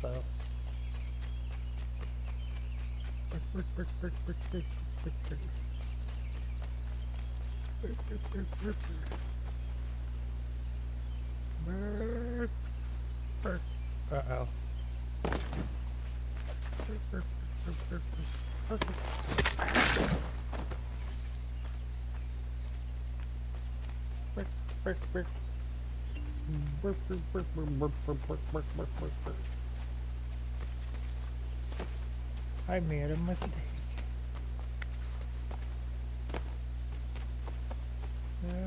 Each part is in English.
myself. Uh-oh. I made a mistake. Okay.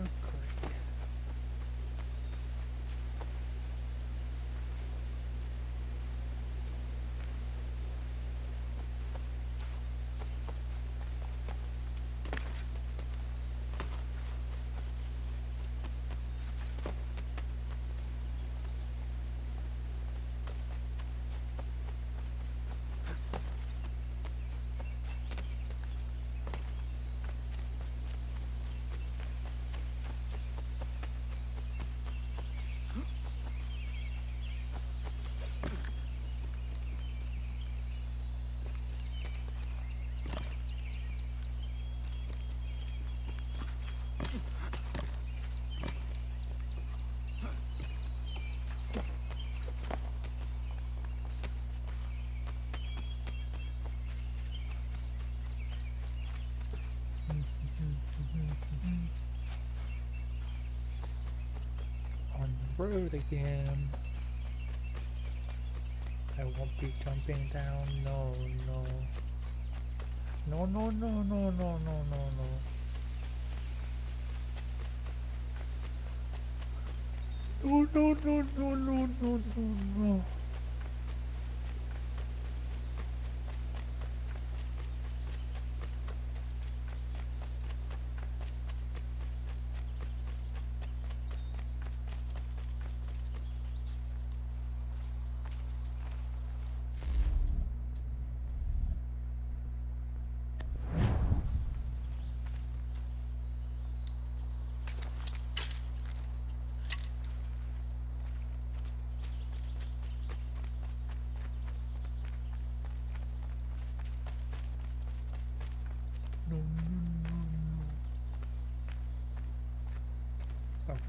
On the road again. I won't be jumping down. No, no. No, no, no, no, no, no, no, no. No, no, no, no, no, no, no, no.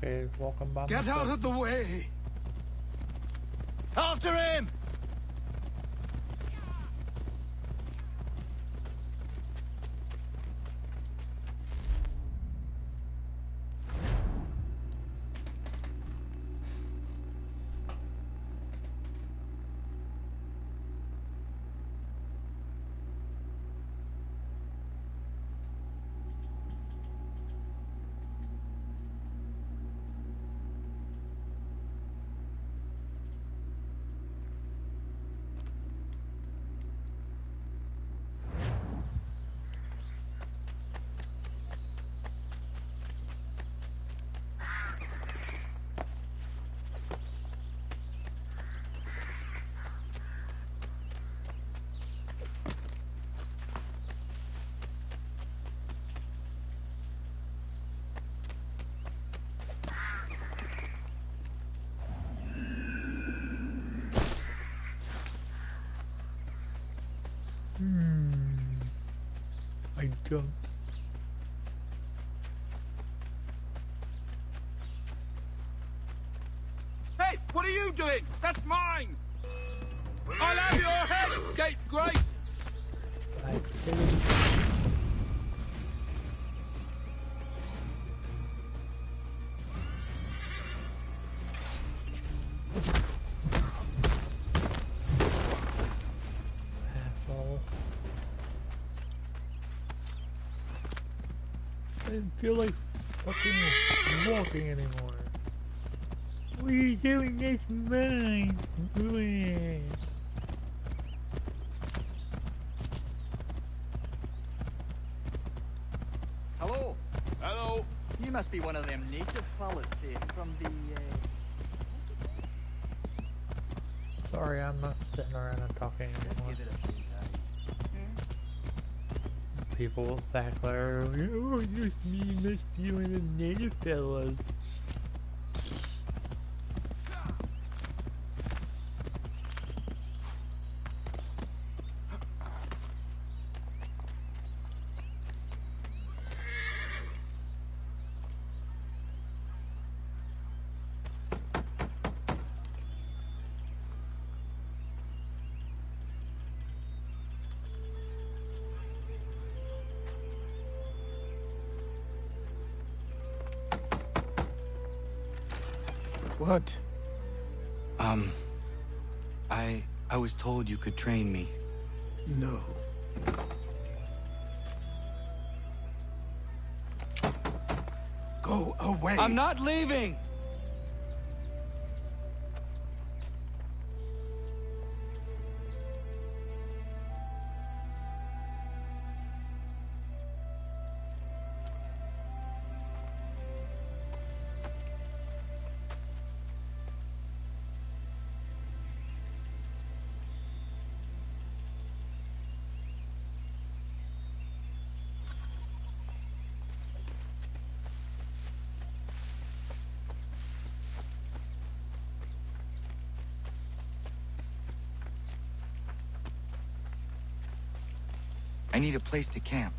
Okay, welcome by Get myself. out of the way! After him! I don't. Hey, what are you doing? That's mine! I'll have your head, scapegrace! I didn't. Asshole. I didn't feel like fucking walking anymore. What are you doing? That's mine. Bleh. Hello. Hello. You must be one of them native fellas from the, Sorry, I'm not sitting around and talking anymore. Give it a few times. People back there, oh, just me must be one of the native fellas. What? I was told you could train me. No. Go away! I'm not leaving! I need a place to camp.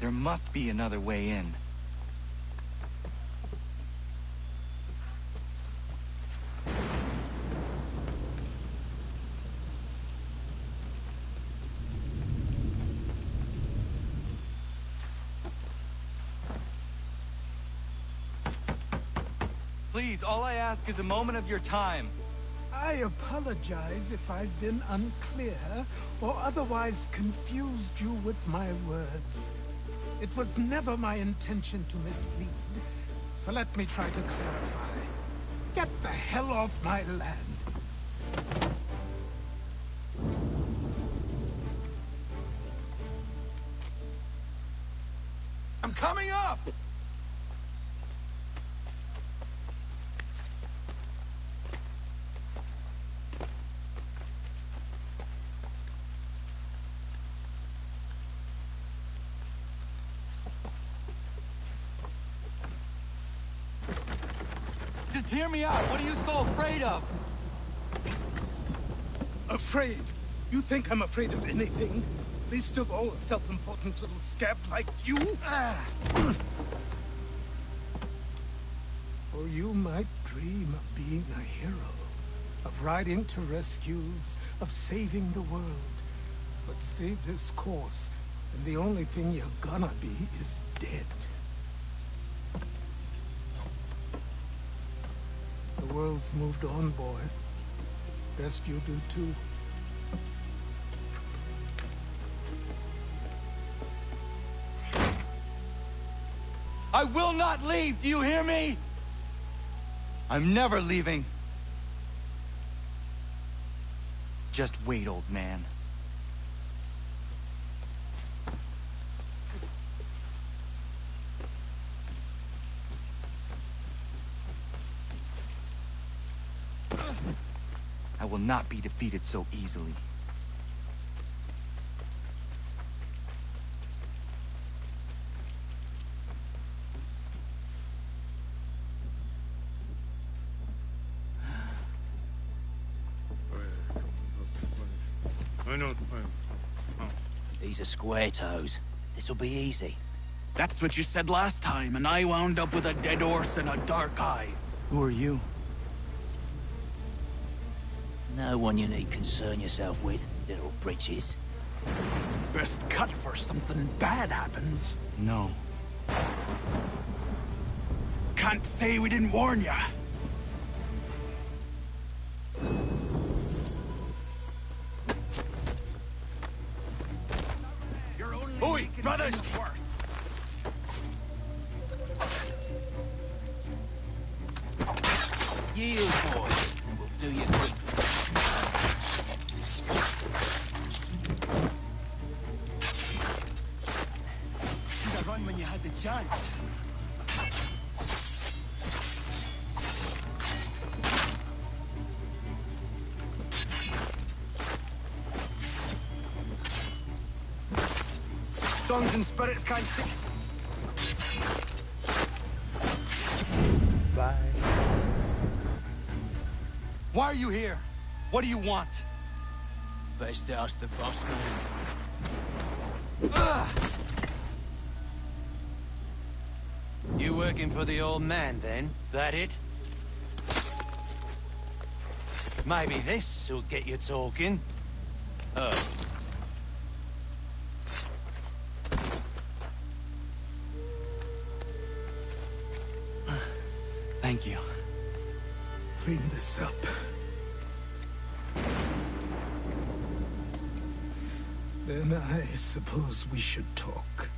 There must be another way in. Please, all I ask is a moment of your time. I apologize if I've been unclear or otherwise confused you with my words. It was never my intention to mislead, so let me try to clarify. Get the hell off my land. I'm coming up! Just hear me out. What are you so afraid of? Afraid? You think I'm afraid of anything? Least of all a self-important little scab like you? Or you might dream of being a hero, of riding to rescues, of saving the world. But stay this course, and the only thing you're gonna be is dead. The world's moved on, boy. Best you do too. I will not leave, do you hear me? I'm never leaving. Just wait, old man. I will not be defeated so easily. These are square toes. This'll be easy. That's what you said last time, and I wound up with a dead horse and a dark eye. Who are you? No one you need concern yourself with, little britches. Best cut for something bad happens. No. Can't say we didn't warn ya. Oi, brothers! Yield, boy, and we'll do you quick. Should have run when you had the chance. Songs and spirits can't stick. Bye. Why are you here? What do you want? Best ask the boss man. You working for the old man, then? That it? Maybe this will get you talking. Oh. Thank you. Clean this up. Then I suppose we should talk.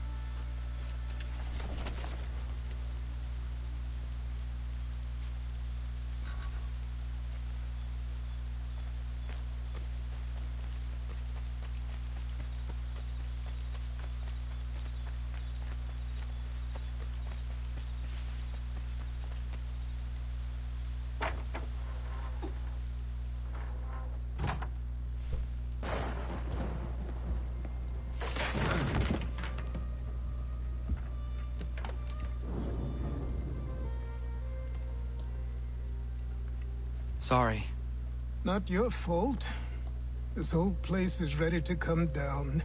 Sorry. Not your fault. This whole place is ready to come down.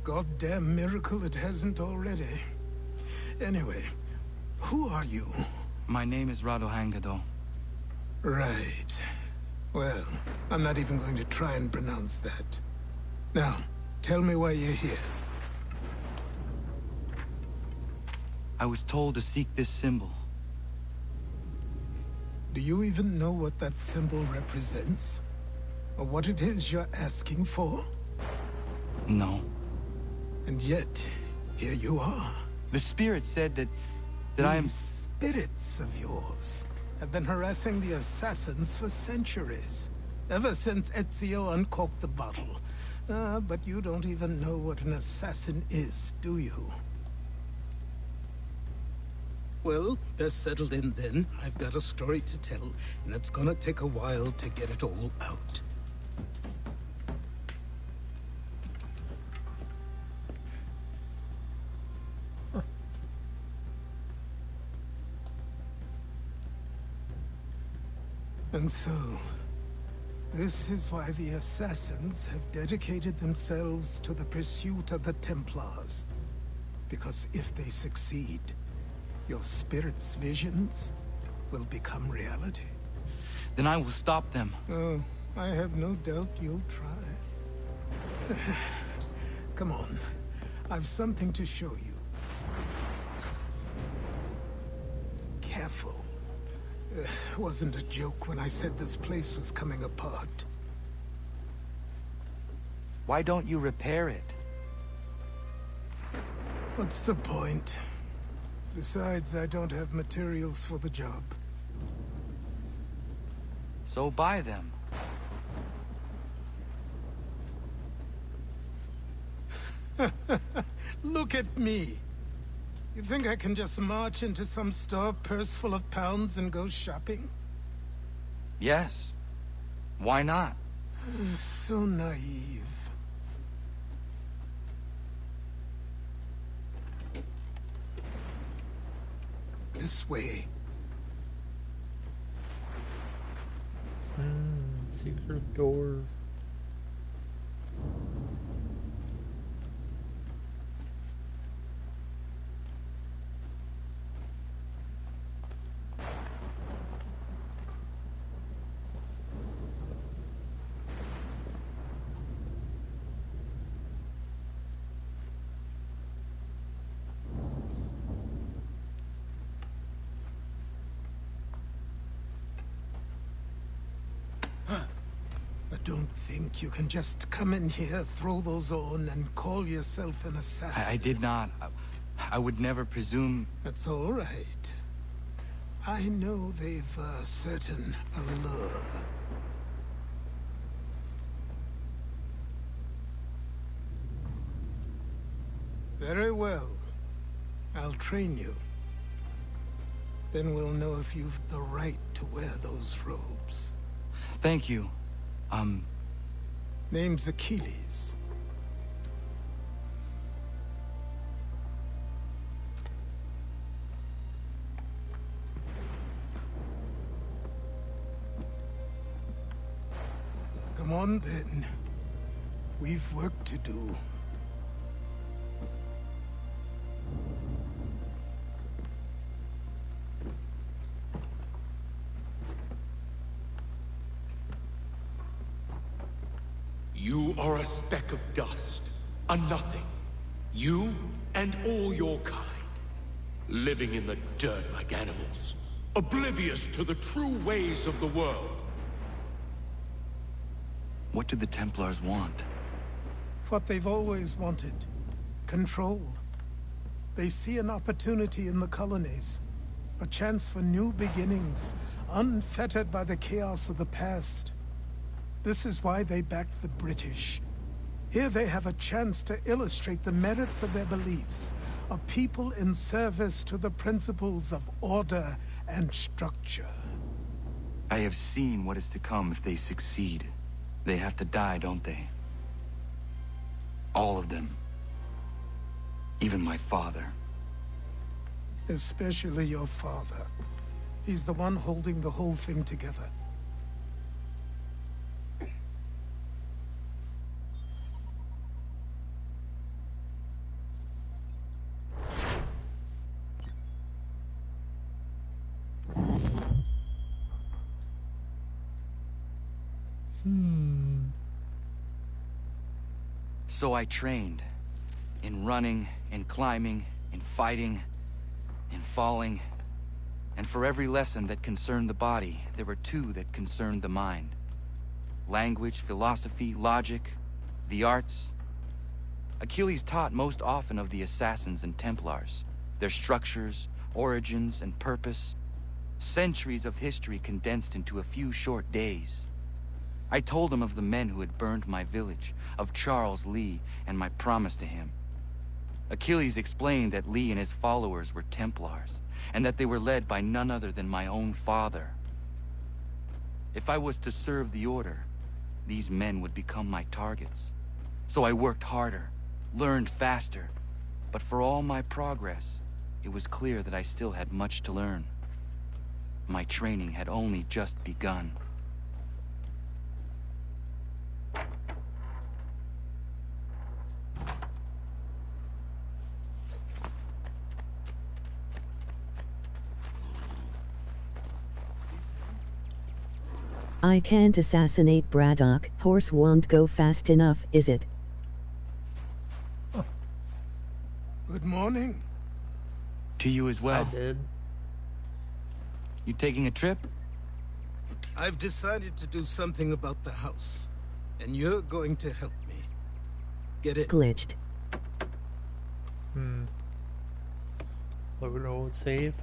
Goddamn miracle it hasn't already. Anyway, who are you? My name is Radohangado. Right. Well, I'm not even going to try and pronounce that. Now, tell me why you're here. I was told to seek this symbol. Do you even know what that symbol represents? Or what it is you're asking for? No. And yet, here you are. The spirit said that I am... These spirits of yours have been harassing the assassins for centuries. Ever since Ezio uncorked the bottle. But you don't even know what an assassin is, do you? Well, they're settled in then. I've got a story to tell, and it's gonna take a while to get it all out. And so, this is why the Assassins have dedicated themselves to the pursuit of the Templars. Because if they succeed, your spirit's visions will become reality. Then I will stop them. Oh, I have no doubt you'll try. Come on, I've something to show you. Careful. Wasn't a joke when I said this place was coming apart. Why don't you repair it? What's the point? Besides, I don't have materials for the job. So buy them. Look at me. You think I can just march into some store, purse full of pounds, and go shopping? Yes. Why not? So naive. This way. Secret door. don't think you can just come in here, throw those on, and call yourself an assassin. I did not. I would never presume... That's all right. I know they've a certain allure. Very well. I'll train you. Then we'll know if you've the right to wear those robes. Thank you. Name's Achilles. Come on, then. We've work to do. You are a speck of dust, a nothing. You and all your kind, living in the dirt like animals, oblivious to the true ways of the world. What do the Templars want? What they've always wanted. Control. They see an opportunity in the colonies. A chance for new beginnings, unfettered by the chaos of the past. This is why they backed the British. Here they have a chance to illustrate the merits of their beliefs. A people in service to the principles of order and structure. I have seen what is to come if they succeed. They have to die, don't they? All of them. Even my father. Especially your father. He's the one holding the whole thing together. So I trained. In running, in climbing, in fighting, in falling. And for every lesson that concerned the body, there were two that concerned the mind. Language, philosophy, logic, the arts. Achilles taught most often of the Assassins and Templars, their structures, origins, and purpose. Centuries of history condensed into a few short days. I told him of the men who had burned my village, of Charles Lee, and my promise to him. Achilles explained that Lee and his followers were Templars, and that they were led by none other than my own father. If I was to serve the Order, these men would become my targets. So I worked harder, learned faster, but for all my progress, it was clear that I still had much to learn. My training had only just begun. I can't assassinate Braddock. Horse won't go fast enough, is it? Good morning. To you as well. I did. You taking a trip? I've decided to do something about the house, and you're going to help me. Get it? Glitched. Load old save.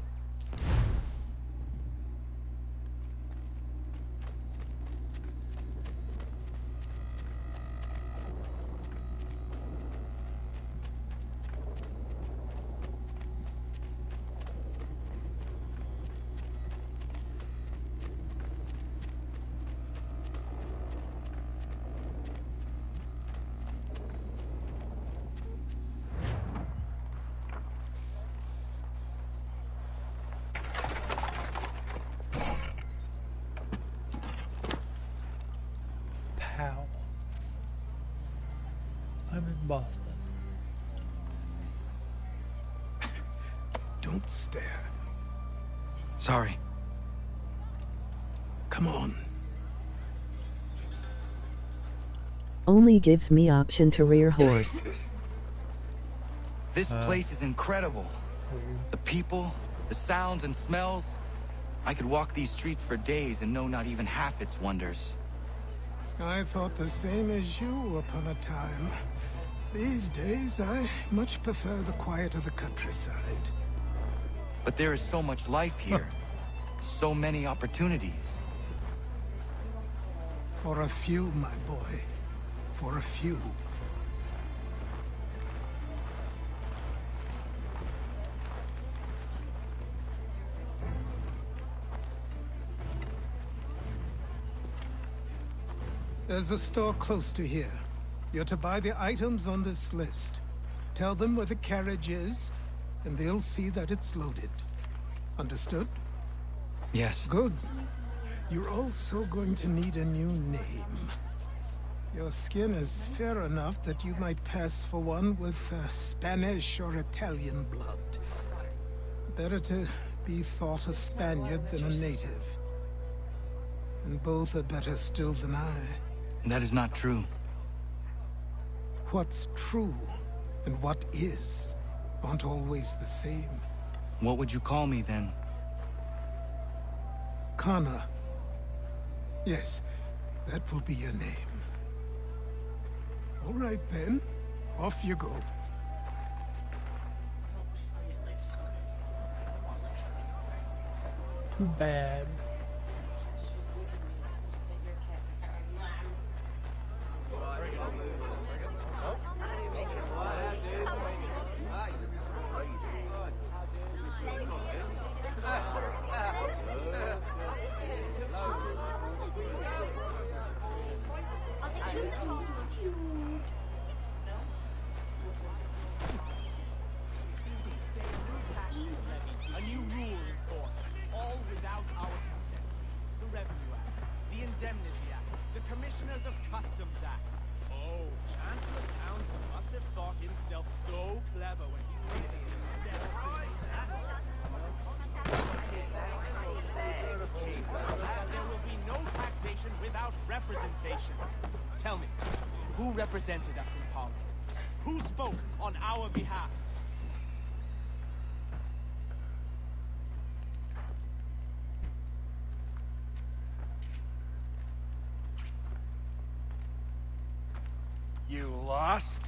Pow. I'm in Boston. Don't stare. Sorry. Come on. Only gives me option to rear horse. This place is incredible. The people, the sounds and smells. I could walk these streets for days and know not even half its wonders. I thought the same as you upon a time. These days, I much prefer the quiet of the countryside. But there is so much life here. So many opportunities. For a few, my boy. For a few. There's a store close to here. You're to buy the items on this list. Tell them where the carriage is, and they'll see that it's loaded. Understood? Yes. Good. You're also going to need a new name. Your skin is fair enough that you might pass for one with Spanish or Italian blood. Better to be thought a Spaniard than a native. And both are better still than I. That is not true. What's true and what is aren't always the same. What would you call me then? Connor. Yes, that will be your name. All right then, off you go. Too bad. A new rule enforced, all without our consent. The Revenue Act, the Indemnity Act, the Commissioners of Customs Act. Oh, Chancellor Townsend must have thought himself so clever when he created it. There will be no taxation without representation. Tell me, who represented us in Parliament? Who spoke on our behalf? You lost?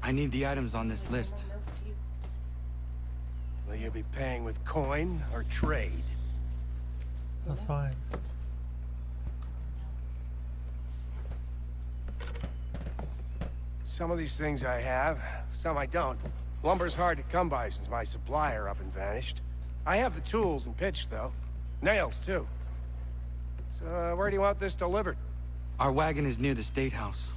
I need the items on this list. Will you be paying with coin or trade? That's fine. Some of these things I have, some I don't. Lumber's hard to come by since my supplier up and vanished. I have the tools and pitch, though. Nails, too. So, where do you want this delivered? Our wagon is near the State House.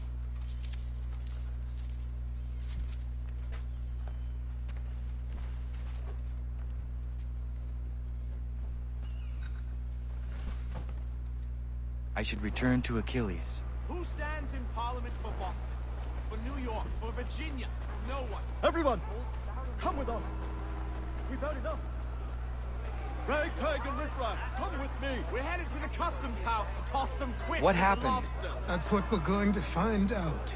I should return to Achilles. Who stands in Parliament for Boston? For New York? For Virginia? No one. Everyone, come with us. We've had enough. Ragtag and riffraff, come with me. We're headed to the customs house to toss some quid. What for the happened? lobsters. That's what we're going to find out.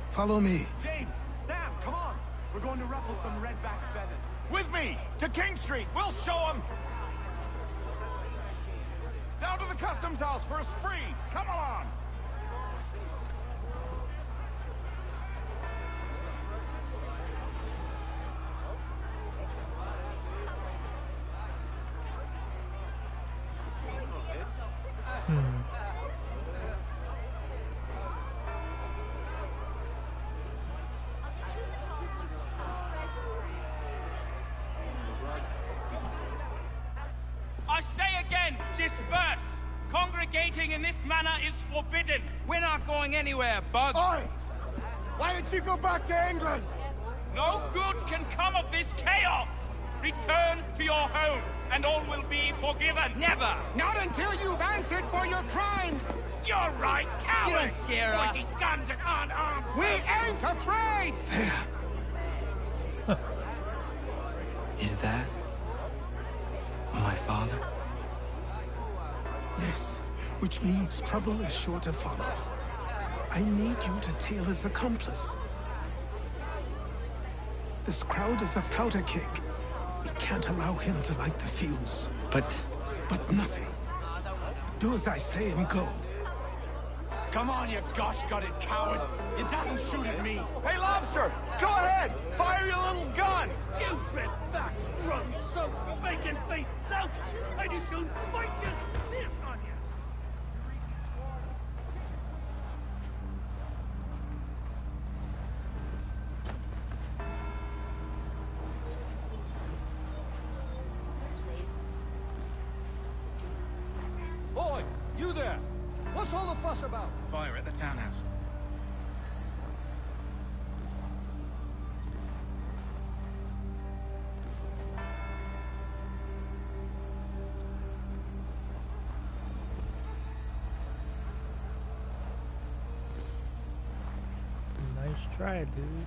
Follow me. James, Sam, come on. We're going to ruffle some redback feathers. With me, to King Street. We'll show them. Down to the customs house for a spree. Come along. I say again, disperse! Congregating in this manner is forbidden! We're not going anywhere, Bug! Oi! Why did you go back to England? No good can come of this chaos! Return to your homes, and all will be forgiven! Never! Not until you've answered for your crimes. You're right, cowards! You don't scare us. Pointing guns and unarmed! We ain't afraid. Is that my father? Yes, which means trouble is sure to follow. I need you to tail his accomplice. This crowd is a powder keg. We can't allow him to light the fuse. But But nothing. Do as I say and go. Come on, you gosh-gutted coward! It doesn't shoot at me! Hey, Lobster! Go ahead! Fire your little gun! You red-backed, rum-soaked, bacon-faced lout! I just soon fight you! This on you! Boy, you there! What's all the fuss about? Fire at the townhouse. Nice try, dude.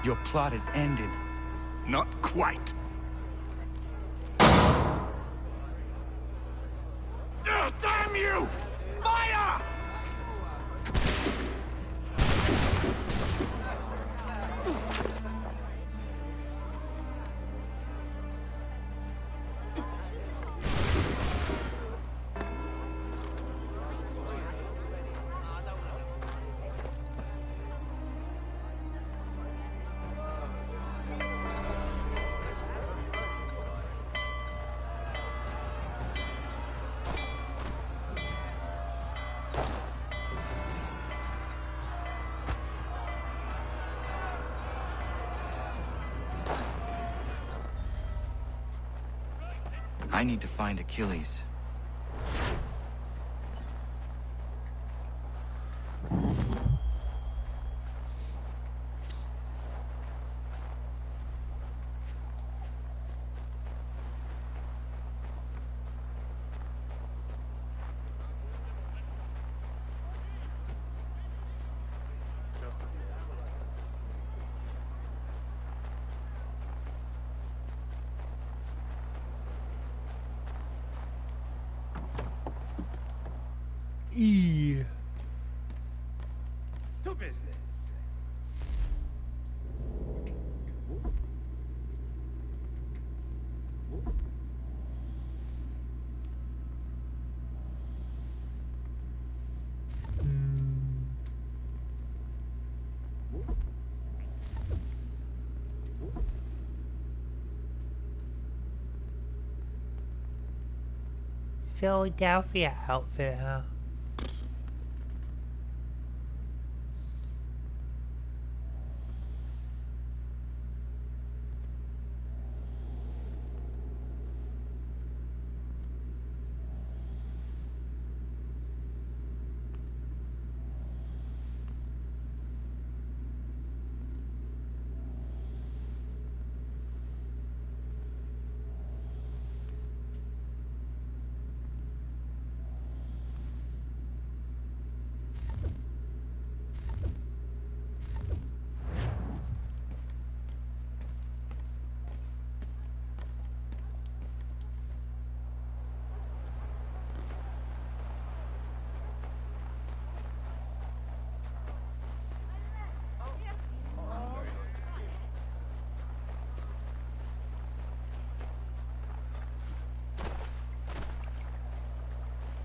Your plot is ended. Not quite. Damn you! Fire! I need to find Achilles. E. To business. Philadelphia outfit, huh?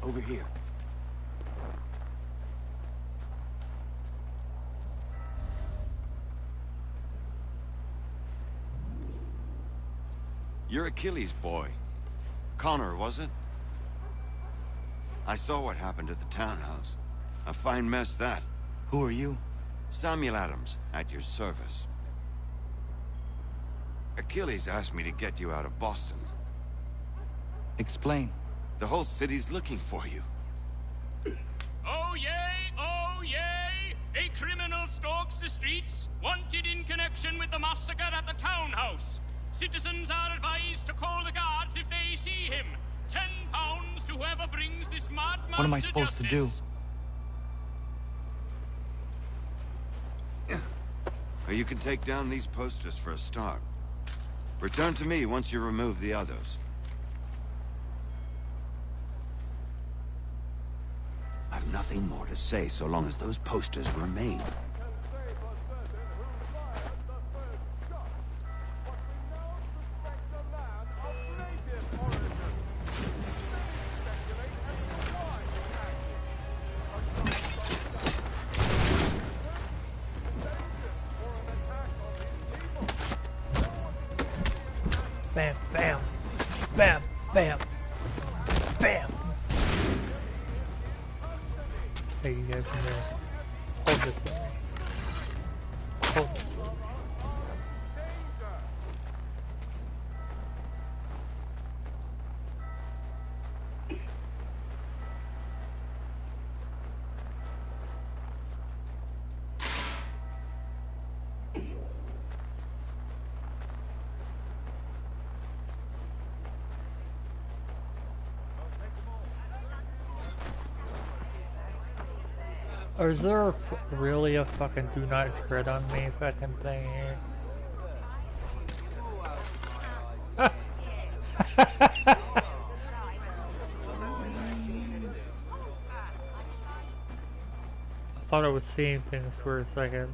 Over here. You're Achilles' boy. Connor, was it? I saw what happened at the townhouse. A fine mess, that. Who are you? Samuel Adams, at your service. Achilles asked me to get you out of Boston. Explain. The whole city's looking for you. Oh yay! Oh yay! A criminal stalks the streets, wanted in connection with the massacre at the townhouse. Citizens are advised to call the guards if they see him. £10 to whoever brings this madman What am I supposed to do? Or you can take down these posters for a start. Return to me once you remove the others. I've nothing more to say so long as those posters remain. Bam, bam, bam, bam, bam. Hey, you guys can hold this for me. Hold this for me. Or is there really a fucking do not tread on me fucking thing here? I thought I was seeing things for a second.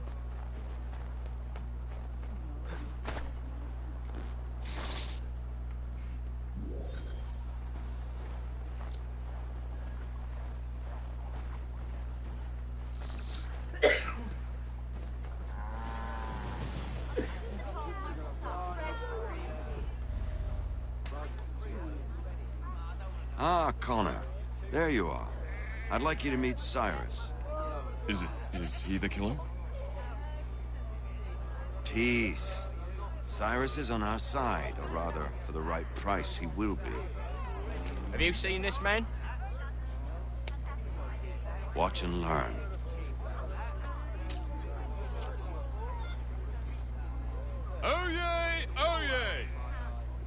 Ah, Connor. There you are. I'd like you to meet Cyrus. Is he the killer? Peace. Cyrus is on our side, or rather, for the right price, he will be. Have you seen this man? Watch and learn. Oh yay! Oh yay!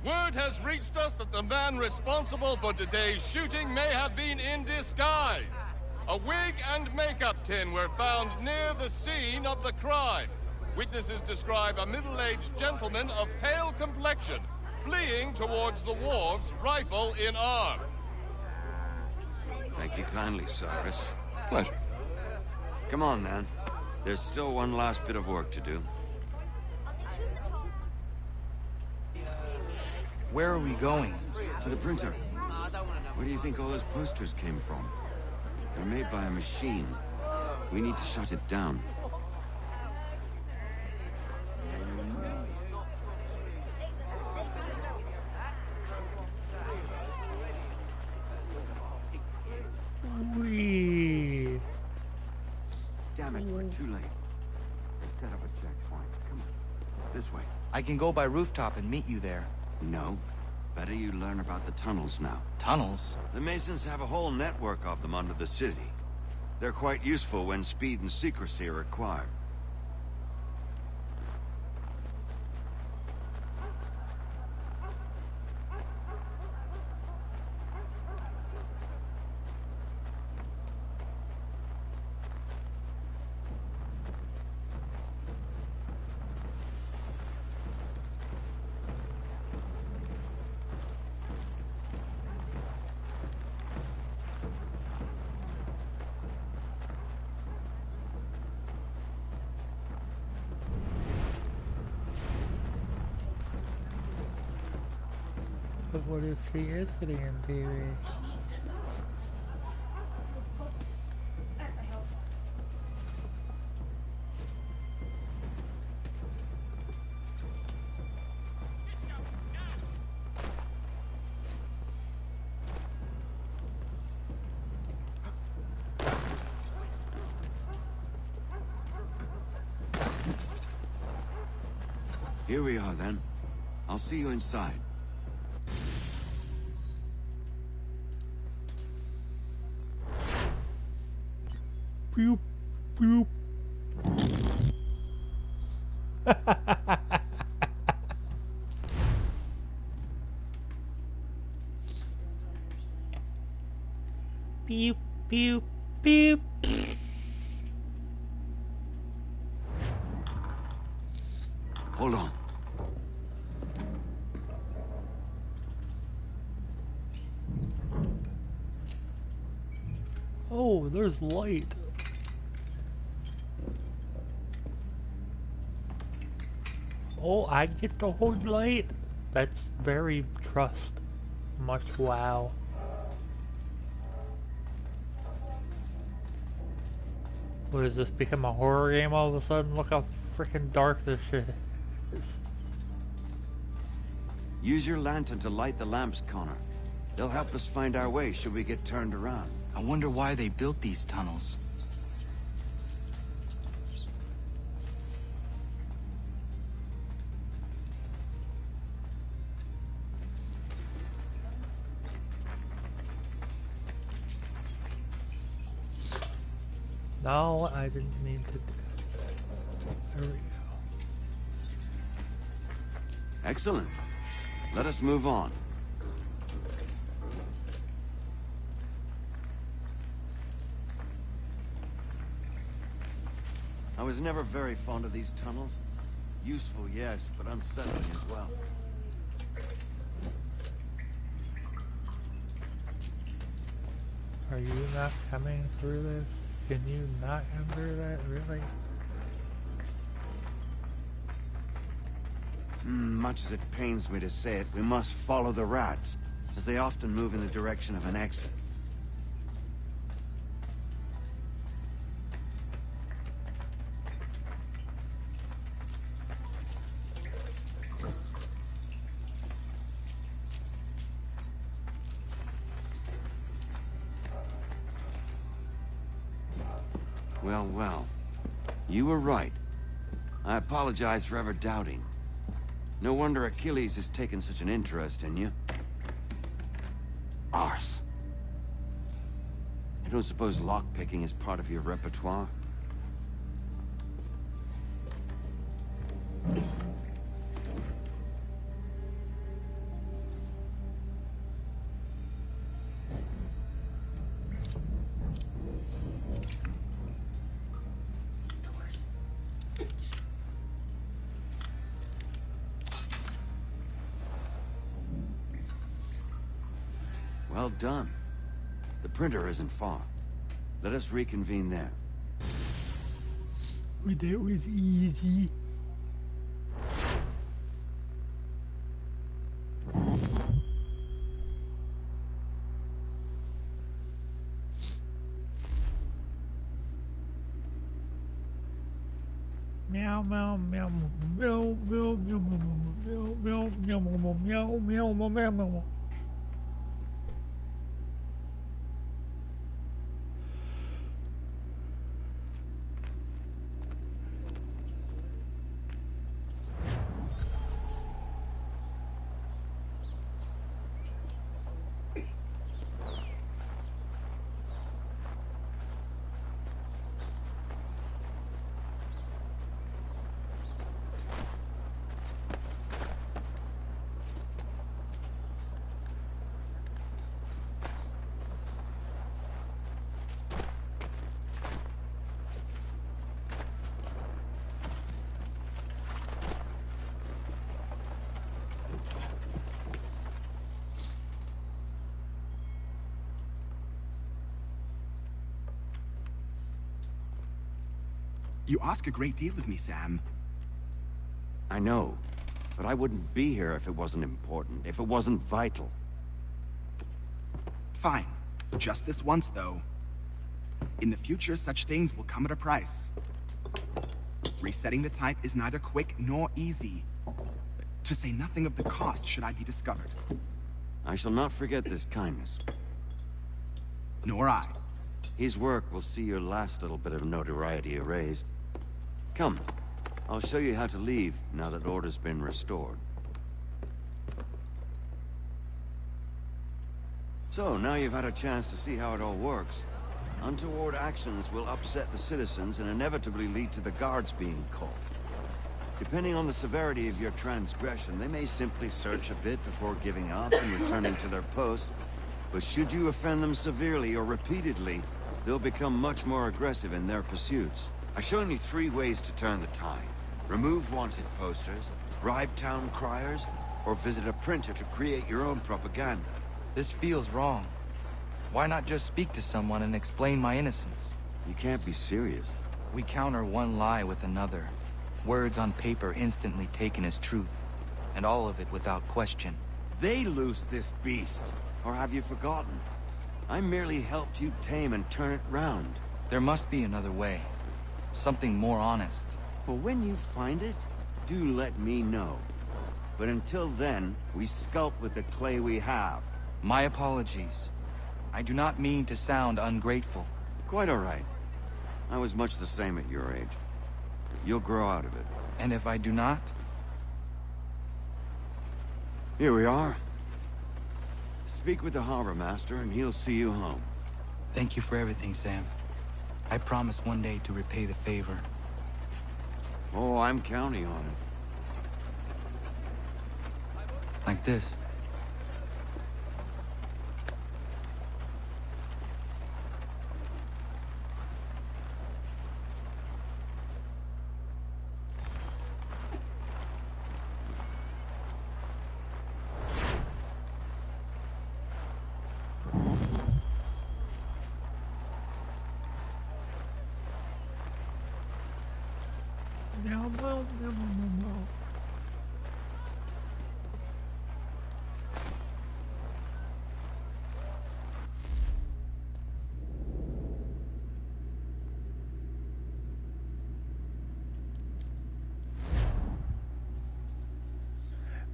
Word has reached us that the man responsible for today's shooting may have been in disguise. A wig and makeup tin were found near the scene of the crime. Witnesses describe a middle-aged gentleman of pale complexion fleeing towards the wharves, rifle in arm. Thank you kindly, Cyrus. Pleasure. Come on, then. There's still one last bit of work to do. Where are we going? To the printer. Where do you think all those posters came from? They're made by a machine. We need to shut it down. Wee. Damn it, we're too late. They set up a checkpoint. Come on. This way. I can go by rooftop and meet you there. No. Better you learn about the tunnels now. Tunnels? The Masons have a whole network of them under the city. They're quite useful when speed and secrecy are required. But what if she is getting in TV? Here we are, then. I'll see you inside. Pew, boop. Beep, beep, beep. Hold on. Oh, there's light. Oh, I get to hold light? That's very trust. Much wow. What does this become, a horror game all of a sudden? Look how freaking dark this shit is. Use your lantern to light the lamps, Connor. They'll help us find our way should we get turned around. I wonder why they built these tunnels. No, I didn't mean to. There we go. Excellent. Let us move on. I was never very fond of these tunnels. Useful, yes, but unsettling as well. Are you not coming through this? Can you not come through that? Really? Much as it pains me to say it, we must follow the rats, as they often move in the direction of an exit. Well, well. You were right. I apologize for ever doubting. No wonder Achilles has taken such an interest in you. Arse. I don't suppose lockpicking is part of your repertoire? Well done. The printer isn't far. Let us reconvene there. That was easy. Meow meow meow meow meow meow meow meow meow meow meow meow meow meow. You ask a great deal of me, Sam. I know, but I wouldn't be here if it wasn't important, if it wasn't vital. Fine. Just this once, though. In the future, such things will come at a price. Resetting the type is neither quick nor easy. To say nothing of the cost should I be discovered. I shall not forget this kindness. Nor I. His work will see your last little bit of notoriety erased. Come, I'll show you how to leave now that order's been restored. So, now you've had a chance to see how it all works. Untoward actions will upset the citizens and inevitably lead to the guards being called. Depending on the severity of your transgression, they may simply search a bit before giving up and returning to their post. But should you offend them severely or repeatedly, they'll become much more aggressive in their pursuits. I've shown you 3 ways to turn the tide. Remove wanted posters, bribe town criers, or visit a printer to create your own propaganda. This feels wrong. Why not just speak to someone and explain my innocence? You can't be serious. We counter one lie with another. Words on paper instantly taken as truth. And all of it without question. They loose this beast. Or have you forgotten? I merely helped you tame and turn it round. There must be another way. Something more honest. Well, when you find it, do let me know. But until then, we sculpt with the clay we have. My apologies. I do not mean to sound ungrateful. Quite all right. I was much the same at your age. You'll grow out of it. And if I do not? Here we are. Speak with the harbor master and he'll see you home. Thank you for everything, Sam. I promise one day to repay the favor. Oh, I'm counting on it. Like this.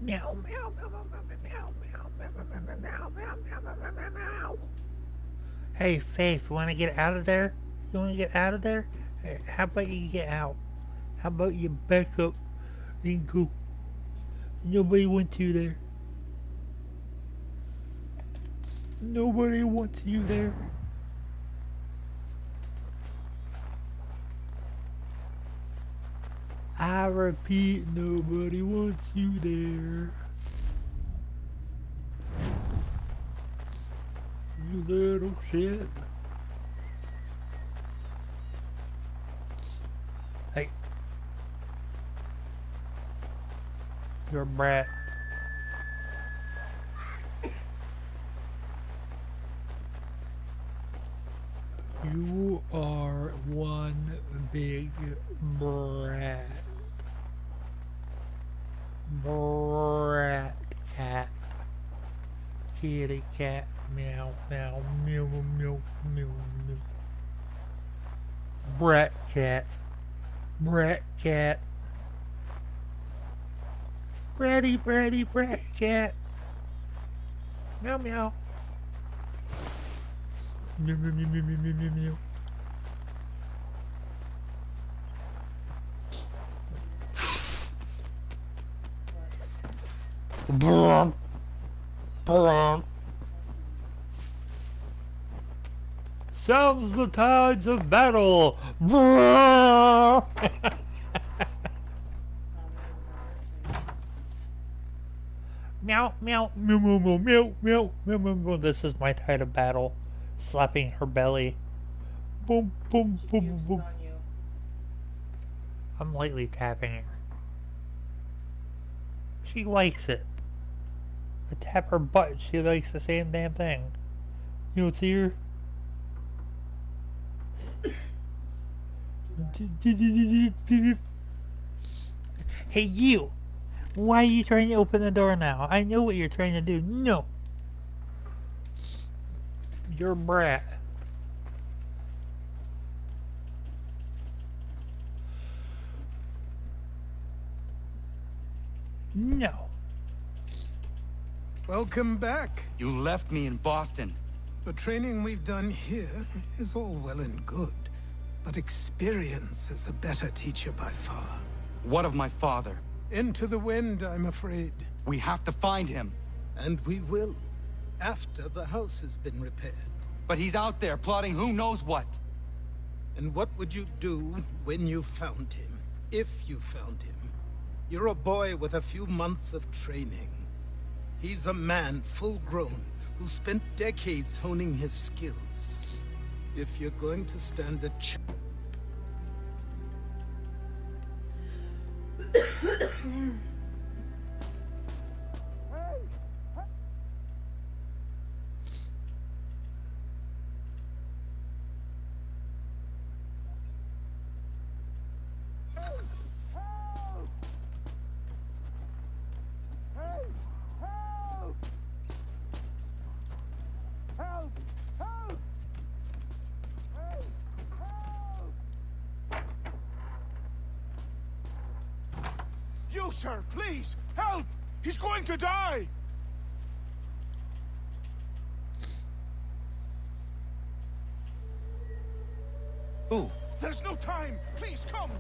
No. Meow, meow, meow, meow, meow, meow, meow, meow, meow, meow, meow. Hey, Faith, you want to get out of there? You want to get out of there? How about you get out? How about you back up and go? Nobody wants you there. Nobody wants you there. I repeat, nobody wants you there. You little shit. Hey. You're a brat. You are one big brat. Brat cat. Kitty cat. Meow, meow, meow, meow, meow, meow. Brat cat. Brat cat. Bratty, bratty, brat cat. Meow, meow. Meow, meow, meow, meow, meow, meow, meow. Brum. Brum. Sounds the tides of battle. Brum. Meow, meow, meow, meow, meow, meow, meow, meow, meow. This is my tide of battle. Slapping her belly. Boom, boom, boom, boom, boom. I'm lightly tapping her. She likes it. I tap her butt. She likes the same damn thing. You don't see her? Hey, you! Why are you trying to open the door now? I know what you're trying to do. No! You're a brat. No. Welcome back. You left me in Boston. The training we've done here is all well and good, but experience is a better teacher by far. What of my father? Into the wind, I'm afraid. We have to find him. And we will, after the house has been repaired. But he's out there plotting who knows what. And what would you do when you found him? If you found him? You're a boy with a few months of training. He's a man full grown who spent decades honing his skills. If you're going to stand a chance... You, sir, please, help! He's going to die! Who? There's no time! Please, come!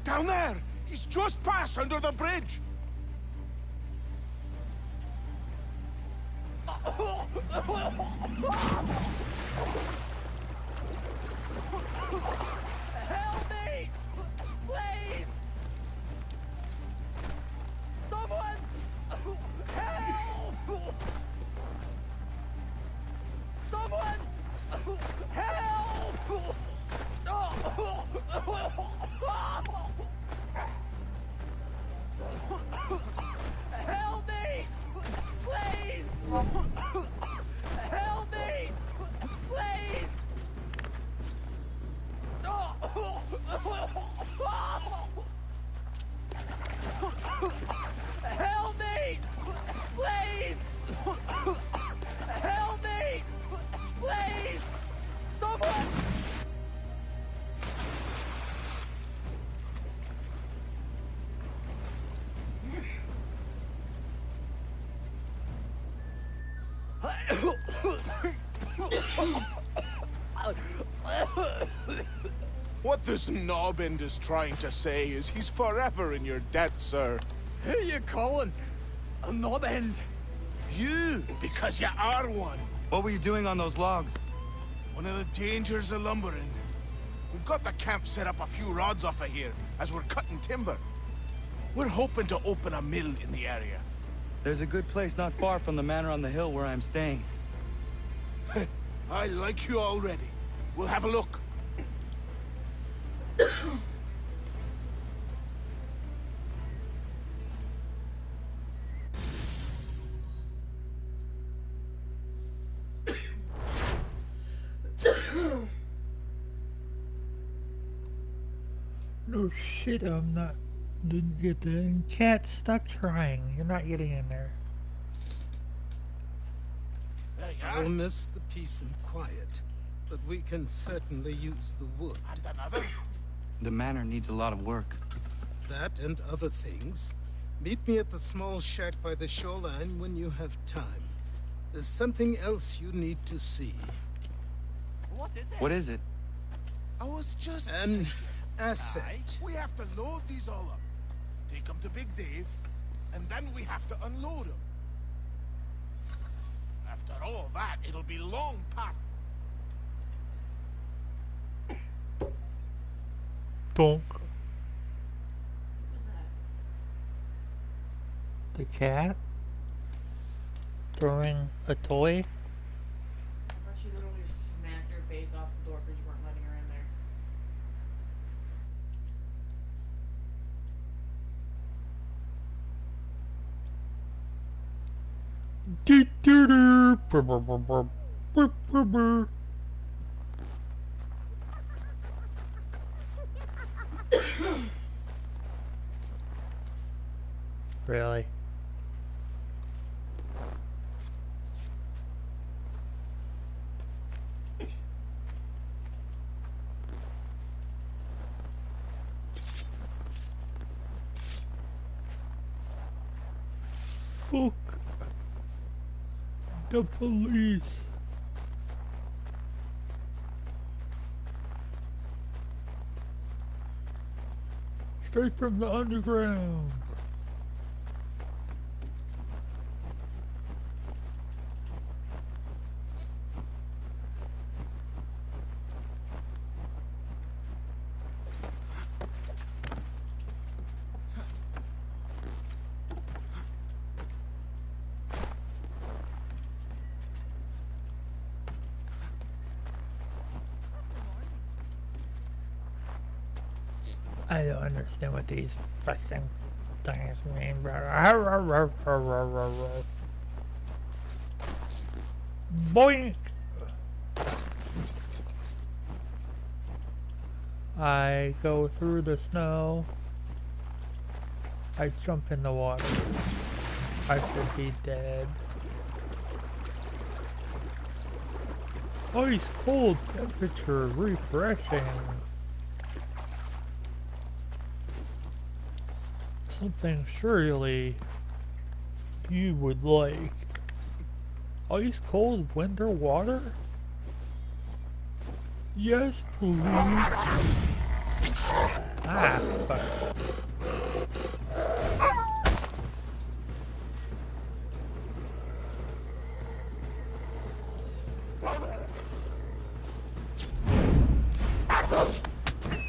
Down there! He's just passed under the bridge! Help me! Please! Someone! Help! Someone! Help! Help me! Please! Help me! Please! Help me! Please! Help me! Please! Someone! What this knobbend is trying to say is he's forever in your debt, sir. Who are you calling? A knob-end? You, because you are one. What were you doing on those logs? One of the dangers of lumbering. We've got the camp set up a few rods off of here, as we're cutting timber. We're hoping to open a mill in the area. There's a good place not far from the manor on the hill where I'm staying. I like you already. We'll have a look. No shit, I'm not. Didn't get that. In chat, stop trying. You're not getting in there. There you I'll are. miss the peace and quiet, but we can certainly use the wood. And another. The manor needs a lot of work. That and other things. Meet me at the small shack by the shoreline when you have time. There's something else you need to see. What is it? What is it? I was just... An asset. We have to load these all up. Take them to Big Dave, and then we have to unload them. After all that, it'll be long past... Donk. The cat? Throwing a toy? I thought she literally smacked her face off the door because you weren't letting her in there. Really? Fuck the police. Straight from the underground. I don't understand what these fucking things mean, bro. Boink! I go through the snow. I jump in the water. I should be dead. Ice cold temperature, refreshing. Something surely you would like. Ice cold winter water? Yes, please. Ah, fuck.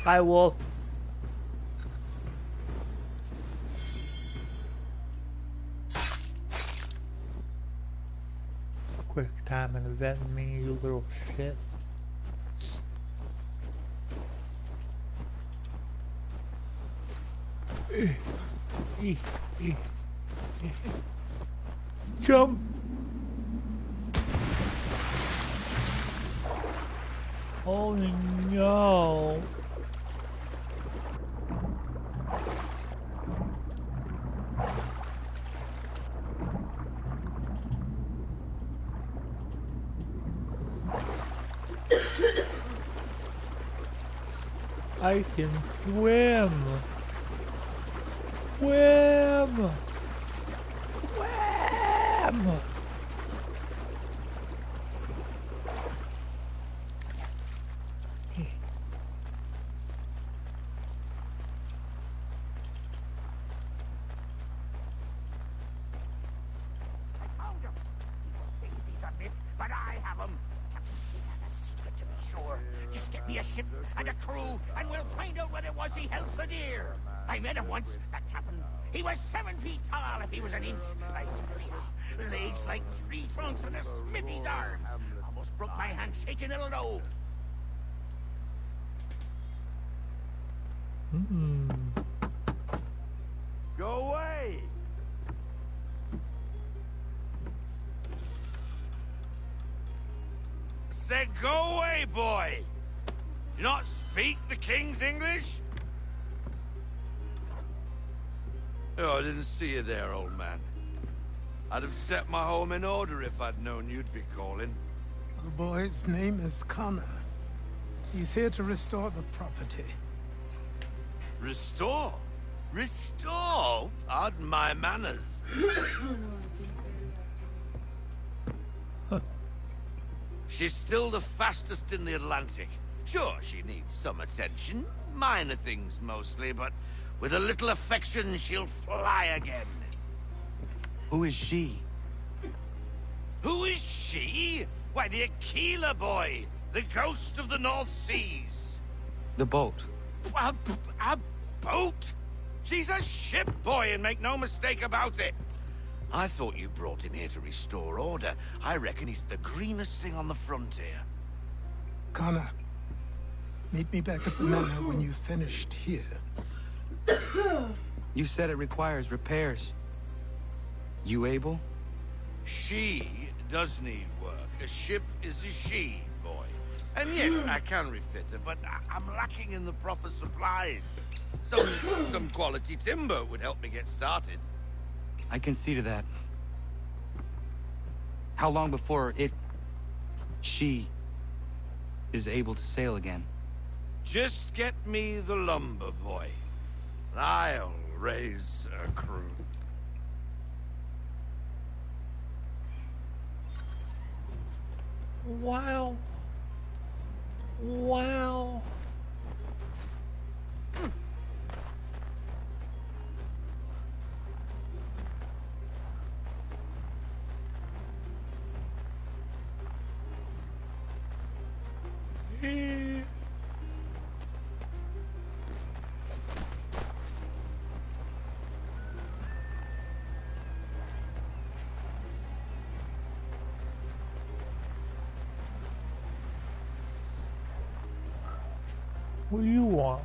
Hi, wolf. Quick time and event me, you little shit. Jump! Oh no! I can swim! Swim! Swim! But I have them. Captain Kidd had a secret to be sure. Just get me a ship and a crew, and we'll find out what it was he held for dear. I met him once, that captain. He was 7 feet tall if he was an inch. I tell you, legs like 3 trunks and a smithy's arms. Almost broke my hand shaking it'll know. Go away! Said go away, boy! Do you not speak the King's English? Oh, I didn't see you there, old man. I'd have set my home in order if I'd known you'd be calling. The boy's name is Connor. He's here to restore the property. Restore? Restore? Pardon my manners. She's still the fastest in the Atlantic. Sure, she needs some attention. Minor things mostly, but with a little affection, she'll fly again. Who is she? Who is she? Why, the Aquila boy, the ghost of the North Seas. The boat. A boat? She's a ship, boy, and make no mistake about it. I thought you brought him here to restore order. I reckon he's the greenest thing on the frontier. Connor, meet me back at the manor when you've finished here. You said it requires repairs. You able? She does need work. A ship is a she, boy. And yes, I can refit her, but I'm lacking in the proper supplies. Some quality timber would help me get started. I can see to that. How long before she is able to sail again? Just get me the lumber, boy. I'll raise a crew. Wow. Wow. What do you want?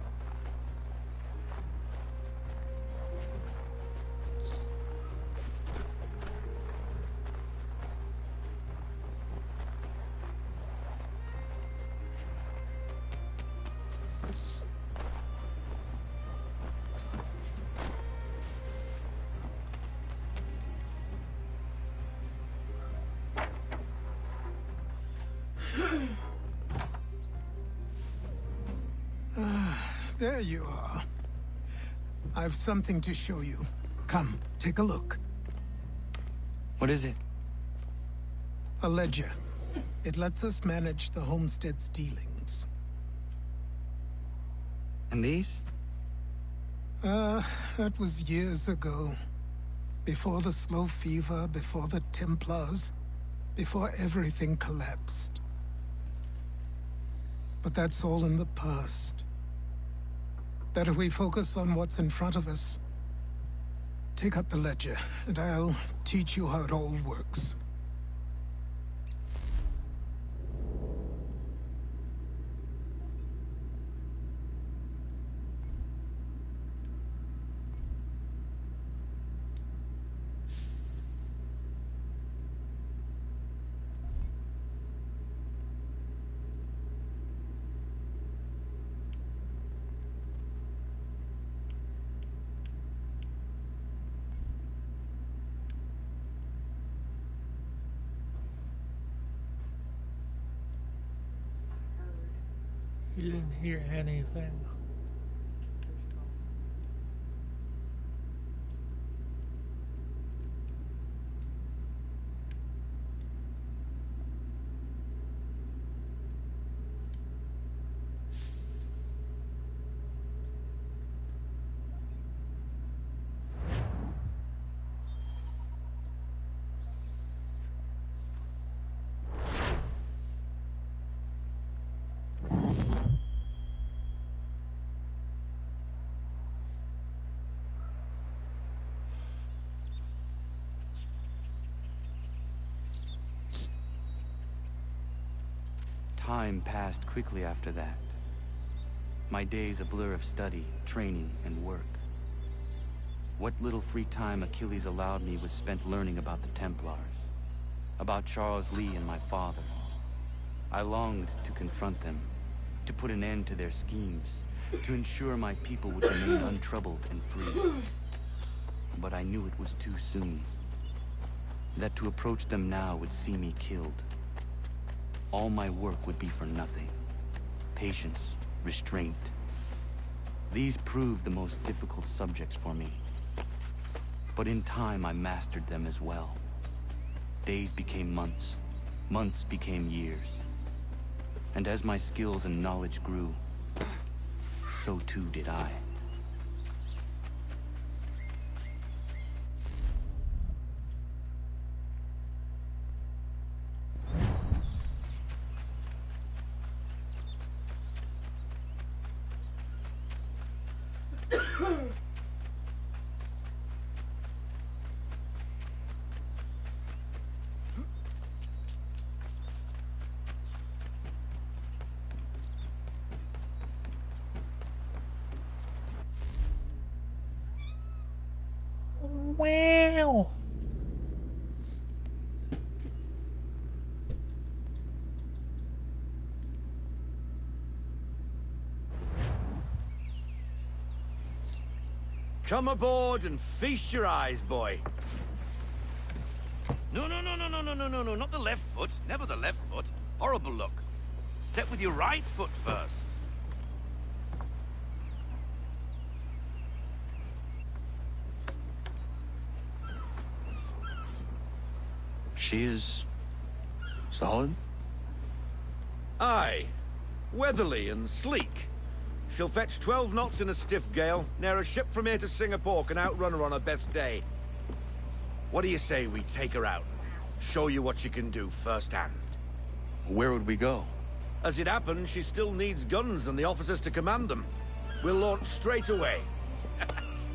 There you are. I've something to show you. Come, take a look. What is it? A ledger. It lets us manage the homestead's dealings. And these? That was years ago. Before the slow fever, before the Templars, before everything collapsed. But that's all in the past. Better we focus on what's in front of us. Take up the ledger, and I'll teach you how it all works. You didn't hear anything. Time passed quickly after that. My days a blur of study, training, and work. What little free time Achilles allowed me was spent learning about the Templars, about Charles Lee and my father. I longed to confront them, to put an end to their schemes, to ensure my people would remain untroubled and free. But I knew it was too soon. That to approach them now would see me killed. All my work would be for nothing. Patience, restraint. These proved the most difficult subjects for me. But in time, I mastered them as well. Days became months. Months became years. And as my skills and knowledge grew, so too did I. Wow. Come aboard and feast your eyes, boy. No, not the left foot. Never the left foot. Horrible look. Step with your right foot first. She is solid? Aye. Weatherly and sleek. She'll fetch 12 knots in a stiff gale. Ne'er a ship from here to Singapore can outrun her on her best day. What do you say we take her out? Show you what she can do firsthand. Where would we go? As it happens, she still needs guns and the officers to command them. We'll launch straight away.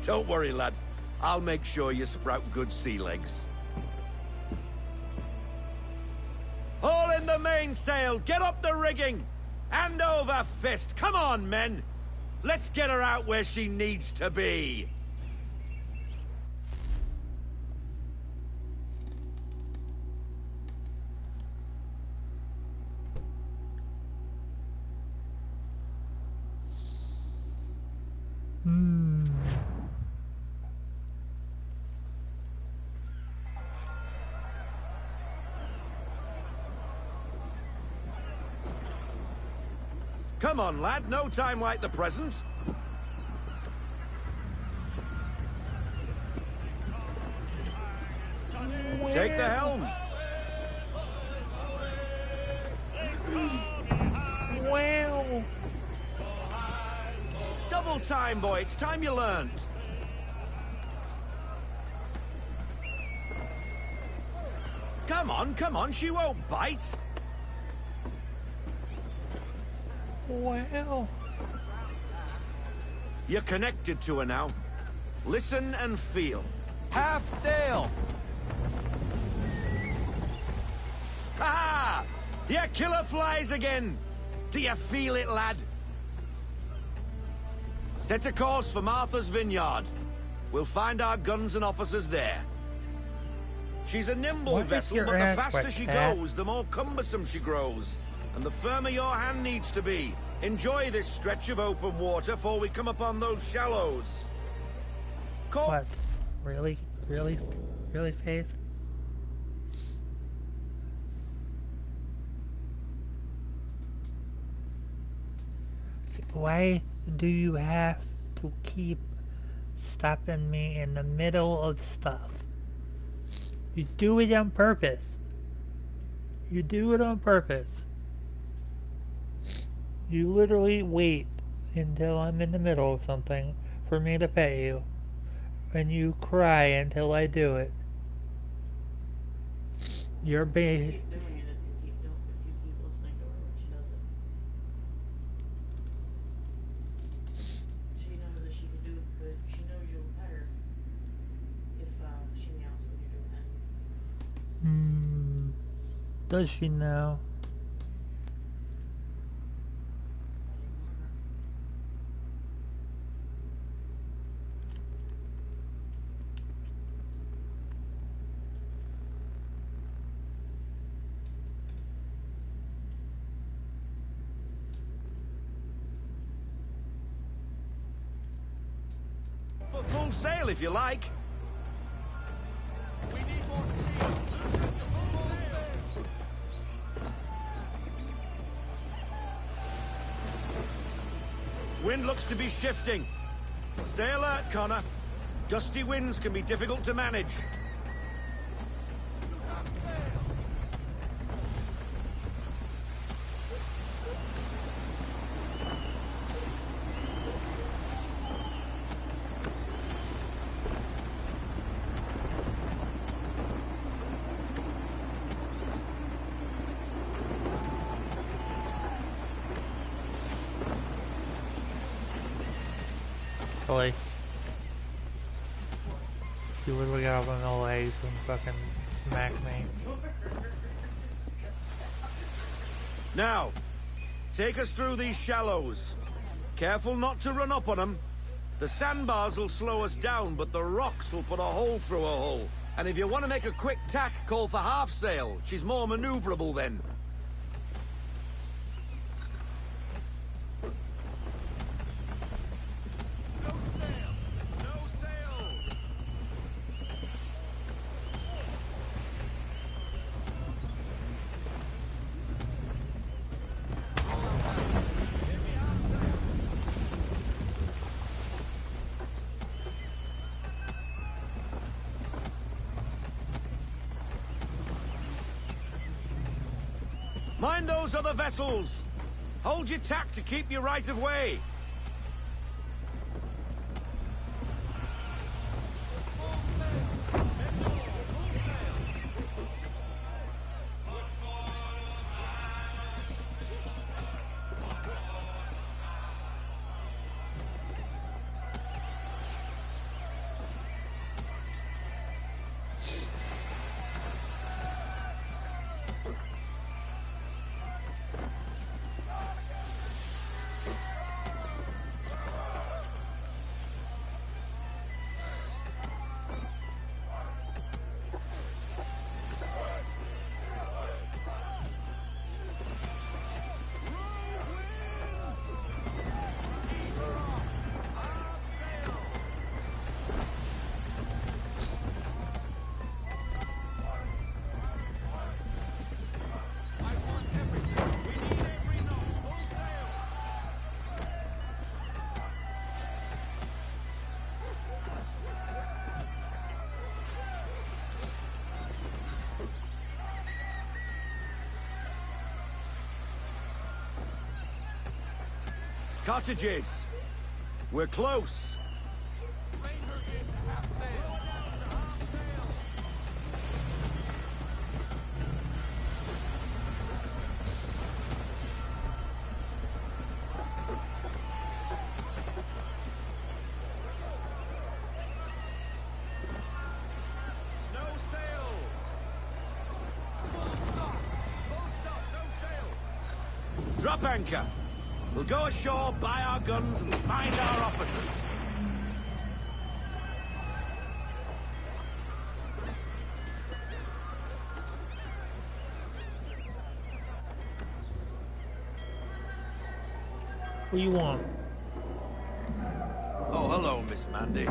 Don't worry, lad. I'll make sure you sprout good sea legs. Haul in the mainsail! Get up the rigging! Hand over fist! Come on, men! Let's get her out where she needs to be! Come on, lad. No time like the present. Take the helm. Wow. Double time, boy. It's time you learned. Come on. She won't bite. Wow. You're connected to her now. Listen and feel. Half sail! Ha! Your killer flies again! Do you feel it, lad? Set a course for Martha's Vineyard. We'll find our guns and officers there. She's a nimble vessel, but the faster she goes, the more cumbersome she grows. And the firmer your hand needs to be. Enjoy this stretch of open water before we come upon those shallows. What? Really? Really? Really, Faith? Why do you have to keep stopping me in the middle of stuff? You do it on purpose. You do it on purpose. You literally wait until I'm in the middle of something for me to pay you. And you cry until I do it. You're being... Does she now? For full sail if you like. We need more steam. Wind looks to be shifting. Stay alert, Connor. Gusty winds can be difficult to manage. You literally got up on the legs and fucking smack me. Now, take us through these shallows. Careful not to run up on them. The sandbars will slow us down, but the rocks will put a hole through a hole. And if you want to make a quick tack, call for half sail. She's more maneuverable then. Mind those other vessels! Hold your tack to keep your right of way! Cottages! We're close! Drop anchor! We'll go ashore, buy our guns, and find our officers. What do you want? Oh, hello, Miss Mandy.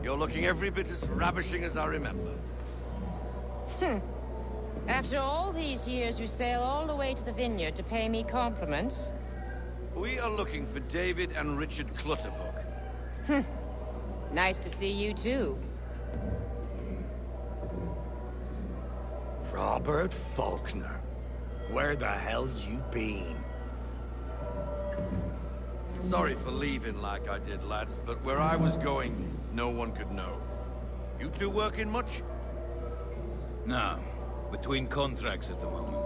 You're looking every bit as ravishing as I remember. After all these years, you sail all the way to the vineyard to pay me compliments? We are looking for David and Richard Clutterbuck. Nice to see you, too. Robert Faulkner. Where the hell you been? Sorry for leaving like I did, lads, but where I was going, no one could know. You two working much? No. Between contracts at the moment.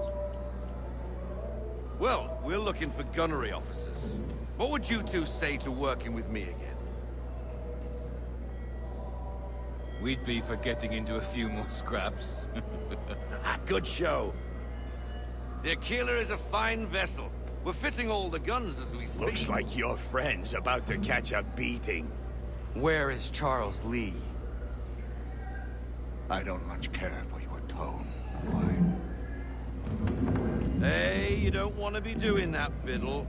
Well, we're looking for gunnery officers. What would you two say to working with me again? We'd be for getting into a few more scraps. Good show. The Aquila is a fine vessel. We're fitting all the guns as we speak. Looks like your friend's about to catch a beating. Where is Charles Lee? I don't much care for your tone. Hey, you don't want to be doing that, Biddle.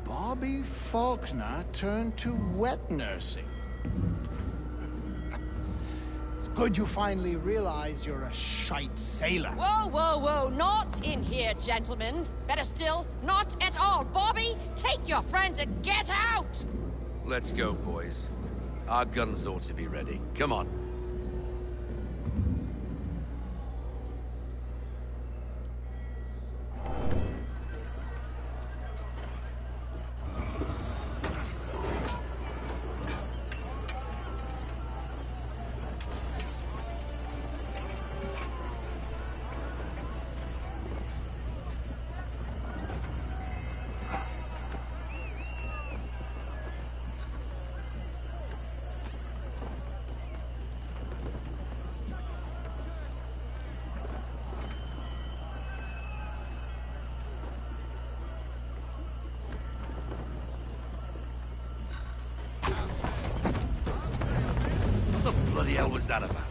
Bobby Faulkner turned to wet nursing. It's good you finally realize you're a shite sailor. Whoa, whoa, whoa, not in here, gentlemen. Better still, not at all. Bobby, take your friends and get out! Let's go, boys. Our guns ought to be ready. Come on. What the hell was that about?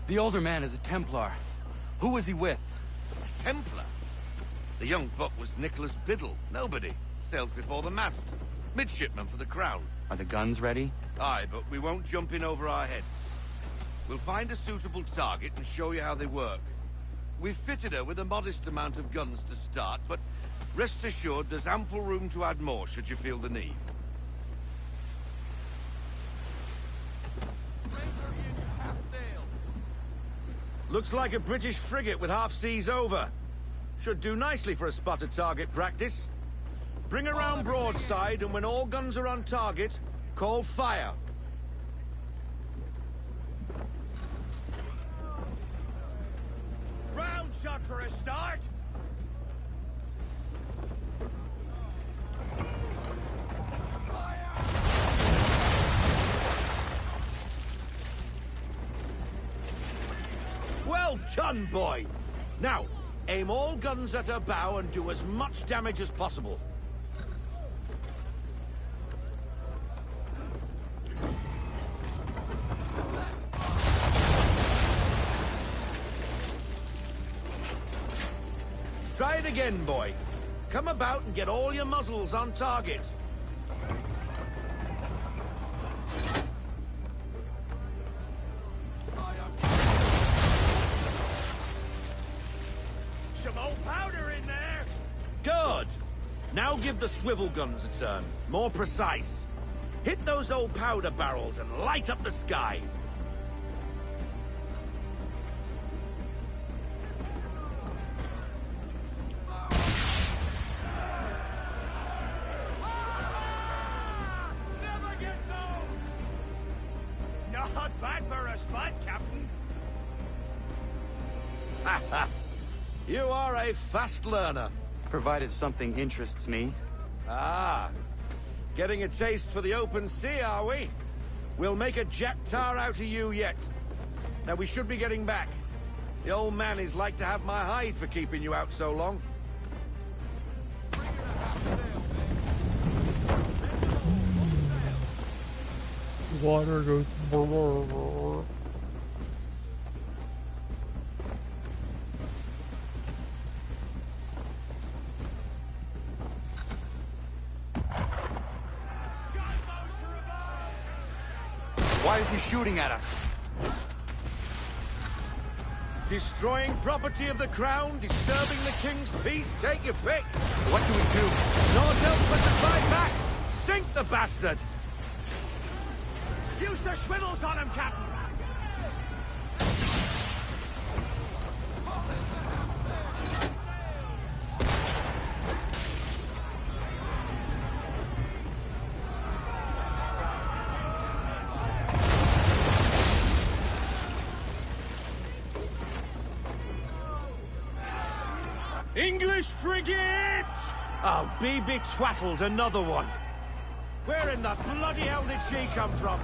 The older man is a Templar. Who was he with? A Templar? The young buck was Nicholas Biddle. Nobody. Sails before the mast. Midshipman for the Crown. Are the guns ready? Aye, but we won't jump in over our heads. We'll find a suitable target and show you how they work. We've fitted her with a modest amount of guns to start, but rest assured there's ample room to add more should you feel the need. Looks like a British frigate with half seas over. Should do nicely for a spotted target practice. Bring around broadside, and when all guns are on target, call fire. Round shot for a start. Well done, boy! Now, aim all guns at her bow and do as much damage as possible. Try it again, boy. Come about and get all your muzzles on target. Some old powder in there. Good. Now give the swivel guns a turn. More precise. Hit those old powder barrels and light up the sky. Not bad for a spot, Captain. You are a fast learner. Provided something interests me. Ah. Getting a taste for the open sea, are we? We'll make a jack tar out of you yet. Now we should be getting back. The old man is like to have my hide for keeping you out so long. Water goes. Brrr. Why is he shooting at us? Destroying property of the crown, disturbing the king's peace, take your pick. What do we do? Naught else but to fight back. Sink the bastard. Use the swivels on him, Captain. English frigate! Oh, be betwattled, another one. Where in the bloody hell did she come from?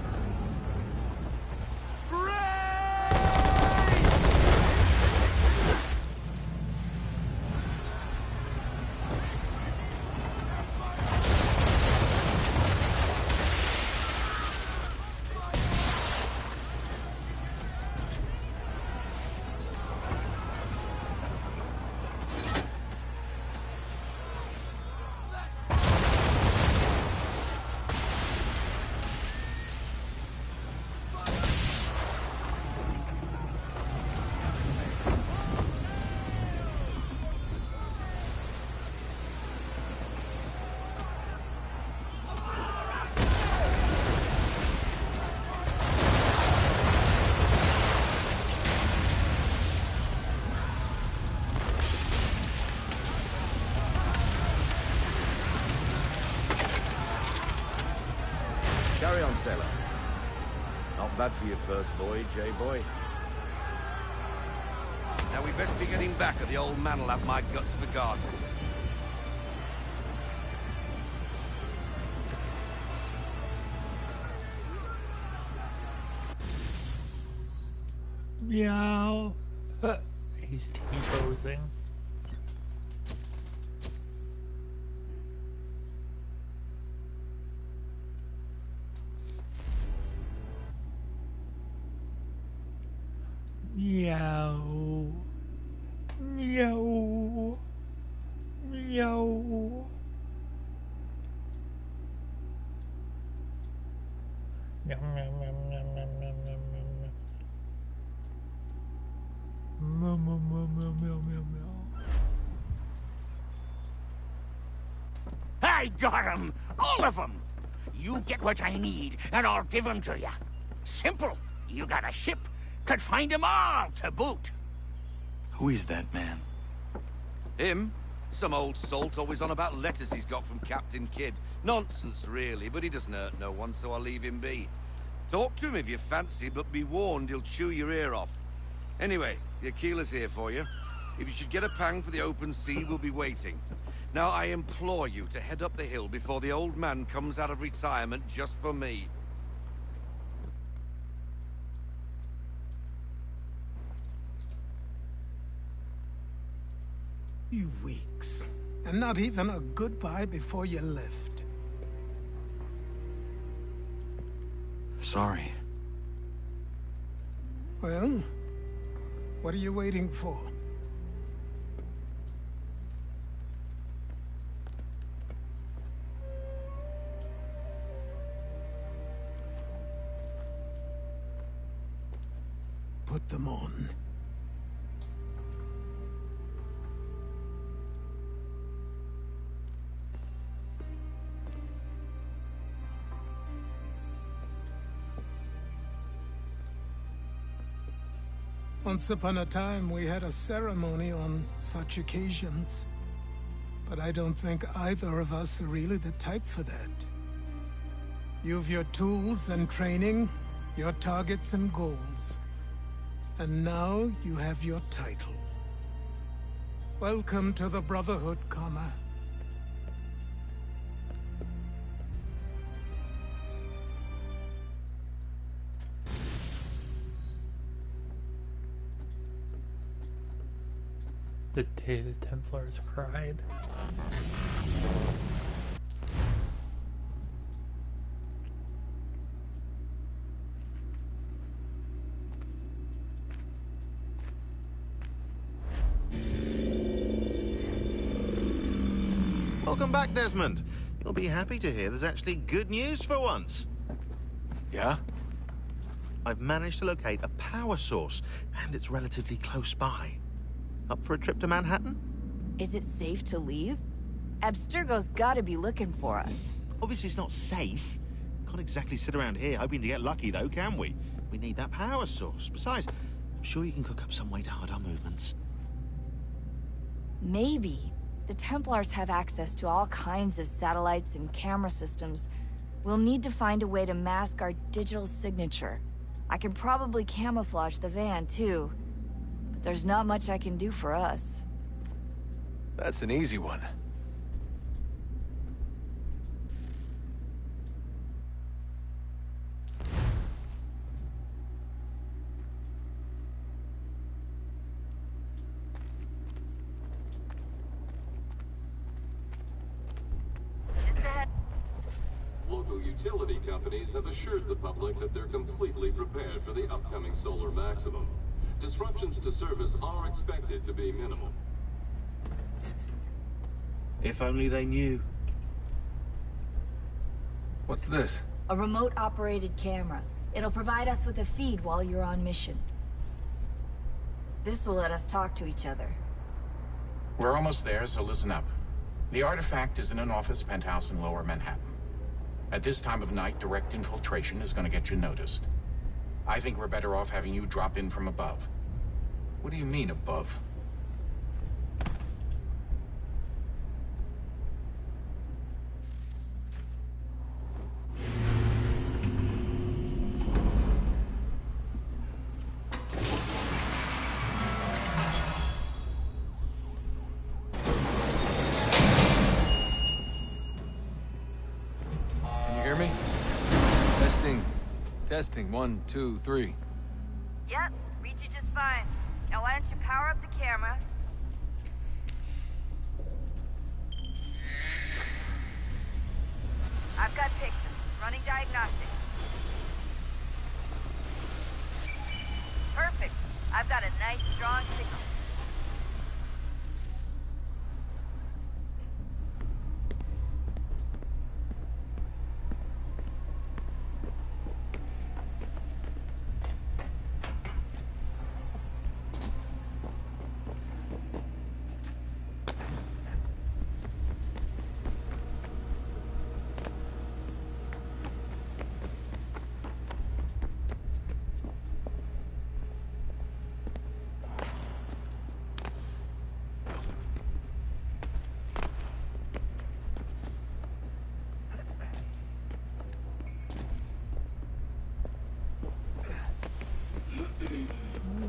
Carry on, sailor. Not bad for your first voyage, eh, boy? Now we best be getting back, or the old man'll have my guts for garters. Meow. He's T-posing. Meow. Meow. Meow. Meow, meow, meow, meow, meow, meow, meow, meow. Meow, meow, meow, meow, meow, meow, meow. I got 'em! All of 'em! You get what I need, and I'll give 'em to you. Simple. You got a ship. Could find 'em all to boot. Who is that man? Him? Some old salt always on about letters he's got from Captain Kidd. Nonsense, really, but he doesn't hurt no one, so I'll leave him be. Talk to him if you fancy, but be warned he'll chew your ear off. Anyway, the Aquila's here for you. If you should get a pang for the open sea, we'll be waiting. Now, I implore you to head up the hill before the old man comes out of retirement just for me. Weeks. And not even a goodbye before you left. Sorry. Well, what are you waiting for? Put them on. Once upon a time, we had a ceremony on such occasions. But I don't think either of us are really the type for that. You've your tools and training, your targets and goals. And now you have your title. Welcome to the Brotherhood, Connor. The day the Templars cried. Welcome back, Desmond. You'll be happy to hear there's actually good news for once. Yeah? I've managed to locate a power source, and it's relatively close by. Up for a trip to Manhattan? Is it safe to leave? Abstergo's gotta be looking for us. Obviously it's not safe. Can't exactly sit around here hoping to get lucky, though, can we? We need that power source. Besides, I'm sure you can cook up some way to hide our movements. Maybe. The Templars have access to all kinds of satellites and camera systems. We'll need to find a way to mask our digital signature. I can probably camouflage the van, too. But there's not much I can do for us. That's an easy one. Local utility companies have assured the public that they're completely prepared for the upcoming solar maximum. Disruptions to service are expected to be minimal. If only they knew. What's this? A remote-operated camera. It'll provide us with a feed while you're on mission. This will let us talk to each other. We're almost there, so listen up. The artifact is in an office penthouse in Lower Manhattan. At this time of night, direct infiltration is going to get you noticed. I think we're better off having you drop in from above. What do you mean, above? Testing, 1, 2, 3. Yep, read you just fine. Now why don't you power up the camera? I've got pictures. Running diagnostics. Perfect. I've got a nice, strong signal.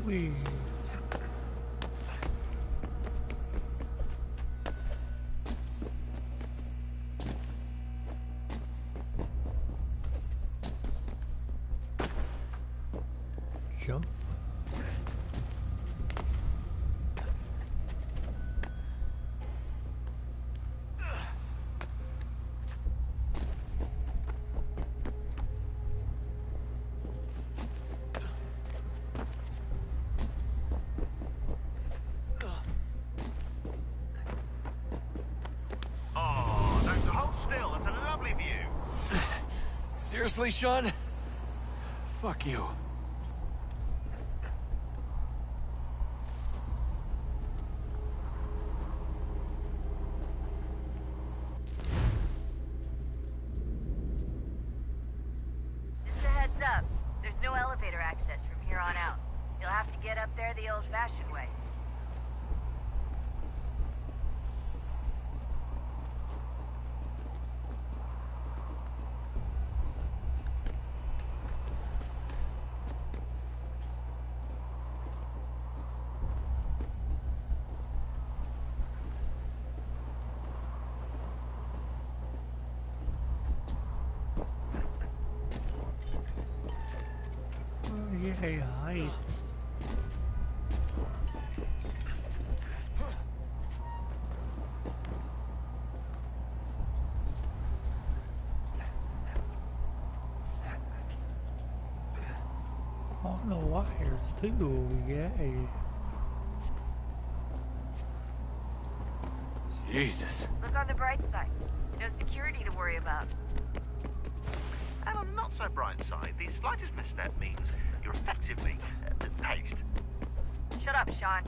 Wee. Jump. Oh, don't hold still. That's a lovely view. Seriously, Sean? Fuck you. Just a heads up. There's no elevator access from here on out. You'll have to get up there the old-fashioned way. Oh, yeah, heights. On the wires too, yay. Jesus. Look on the bright side. No security to worry about. And on the not so bright side, the slightest misstep means you're effectively paced. Shut up, Sean.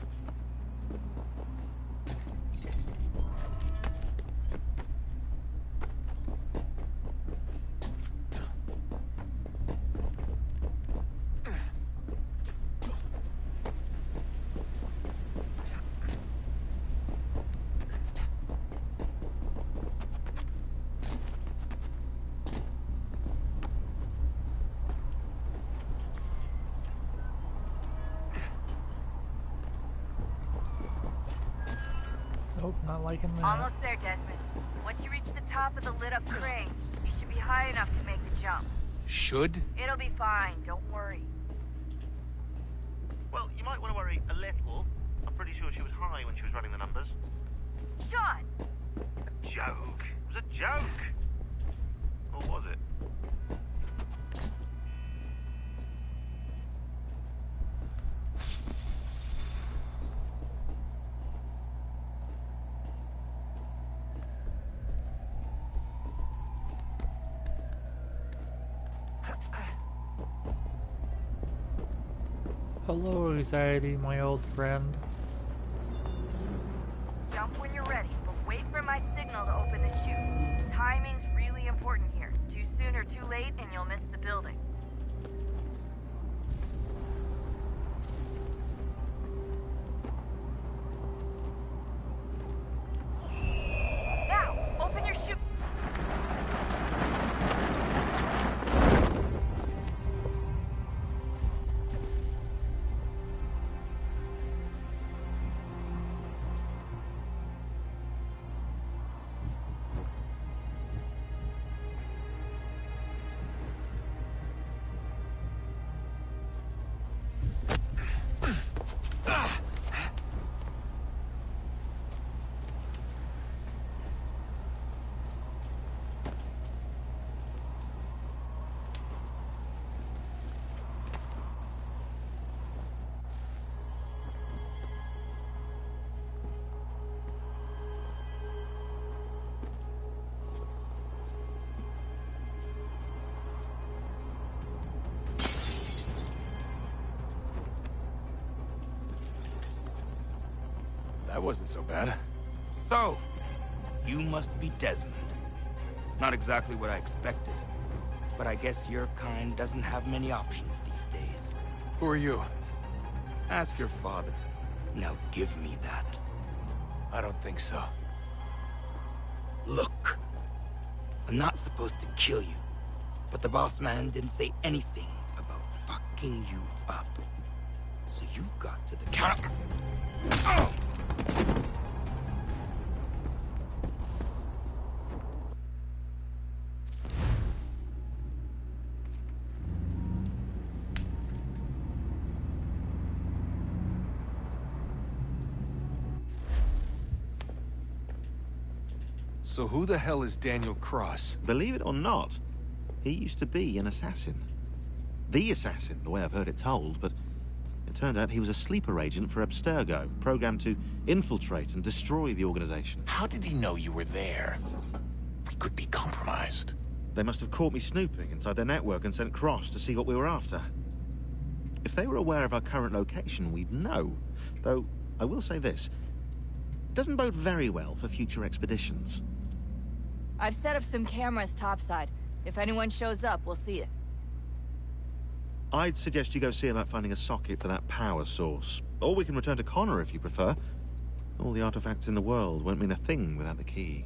Nope, not liking that. Almost there, Desmond. Once you reach the top of the lit-up crane, you should be high enough to make the jump. Should? It'll be fine, don't worry. Well, you might want to worry a little. I'm pretty sure she was high when she was running the numbers. Sean! A joke. It was a joke. Or was it? Hello, anxiety, my old friend. Jump when you're ready, but wait for my signal to open the chute. Timing's really important here. Too soon or too late, and you'll miss the building. Now, open your chute. That wasn't so bad. So, you must be Desmond. Not exactly what I expected, but I guess your kind doesn't have many options these days. Who are you? Ask your father. Now give me that. I don't think so. Look, I'm not supposed to kill you, but the boss man didn't say anything about fucking you up. So you got to the counter. So who the hell is Daniel Cross? Believe it or not, he used to be an assassin. The assassin, the way I've heard it told, but it turned out he was a sleeper agent for Abstergo, programmed to infiltrate and destroy the organization. How did he know you were there? We could be compromised. They must have caught me snooping inside their network and sent Cross to see what we were after. If they were aware of our current location, we'd know. Though, I will say this, it doesn't bode very well for future expeditions. I've set up some cameras topside. If anyone shows up, we'll see it. I'd suggest you go see about finding a socket for that power source. Or we can return to Connor if you prefer. All the artifacts in the world won't mean a thing without the key.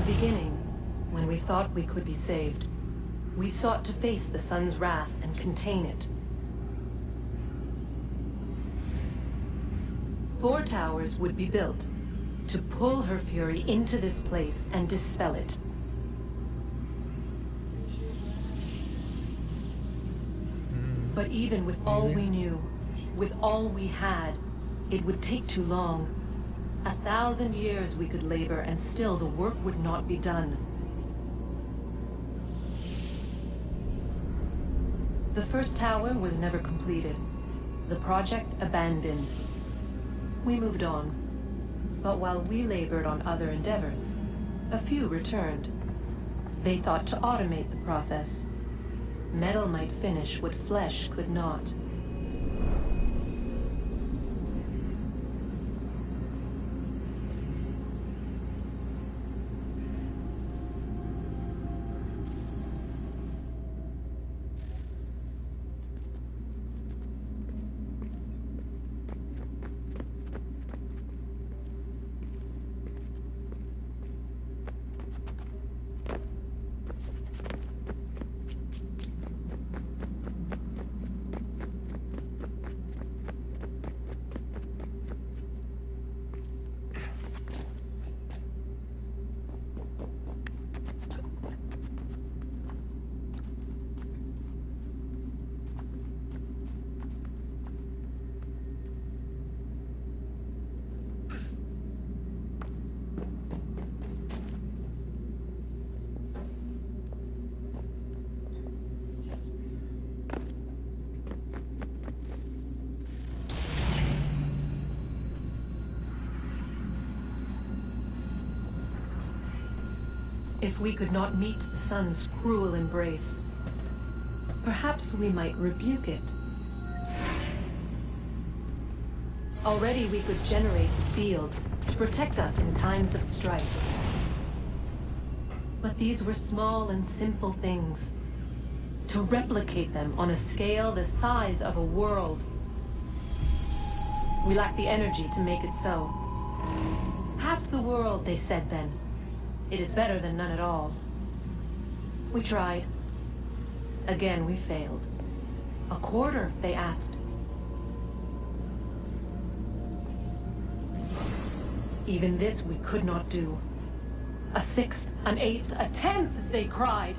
Beginning, when we thought we could be saved, we sought to face the sun's wrath and contain it. 4 towers would be built to pull her fury into this place and dispel it. But even with all we knew, with all we had, it would take too long. 1,000 years we could labor, and still the work would not be done. The first tower was never completed. The project abandoned. We moved on. But while we labored on other endeavors, a few returned. They thought to automate the process. Metal might finish what flesh could not. If we could not meet the sun's cruel embrace, perhaps we might rebuke it. Already we could generate the fields to protect us in times of strife. But these were small and simple things. To replicate them on a scale the size of a world. We lack the energy to make it so. Half the world, they said then. It is better than none at all. We tried. Again, we failed. A quarter, they asked. Even this we could not do. A sixth, an eighth, a tenth, they cried.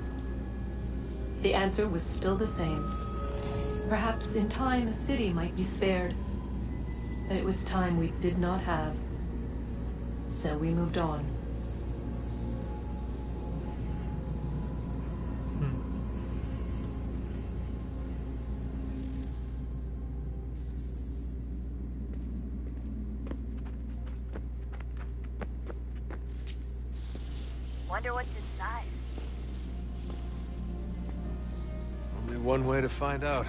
The answer was still the same. Perhaps in time a city might be spared. But it was time we did not have. So we moved on. Wonder what's inside. Only one way to find out.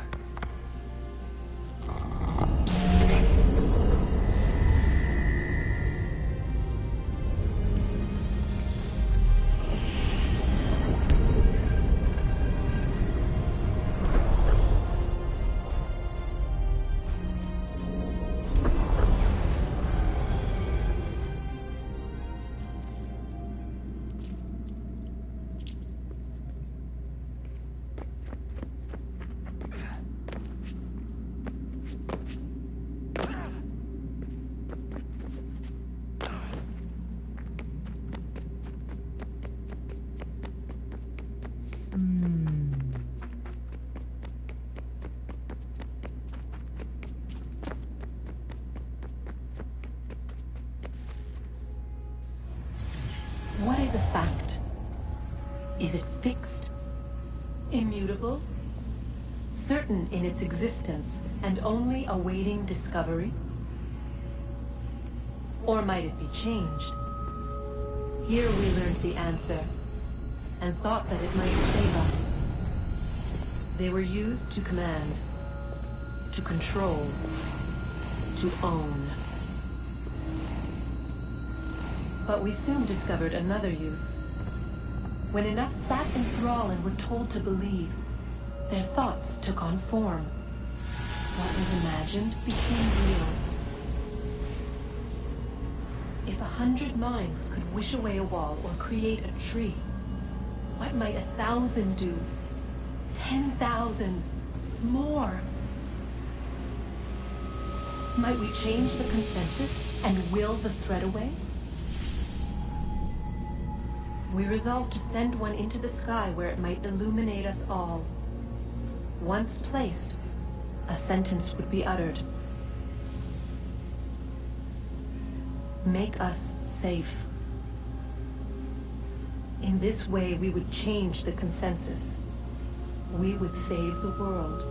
What is a fact? Is it fixed? Immutable? Certain in its existence and only awaiting discovery? Or might it be changed? Here we learned the answer, and thought that it might save us. They were used to command, to control, to own. But we soon discovered another use. When enough sat in thrall and were told to believe, their thoughts took on form. What was imagined became real. If 100 minds could wish away a wall or create a tree, what might 1,000 do? 10,000? More? Might we change the consensus and will the thread away? We resolved to send one into the sky where it might illuminate us all. Once placed, a sentence would be uttered. Make us safe. In this way, we would change the consensus. We would save the world.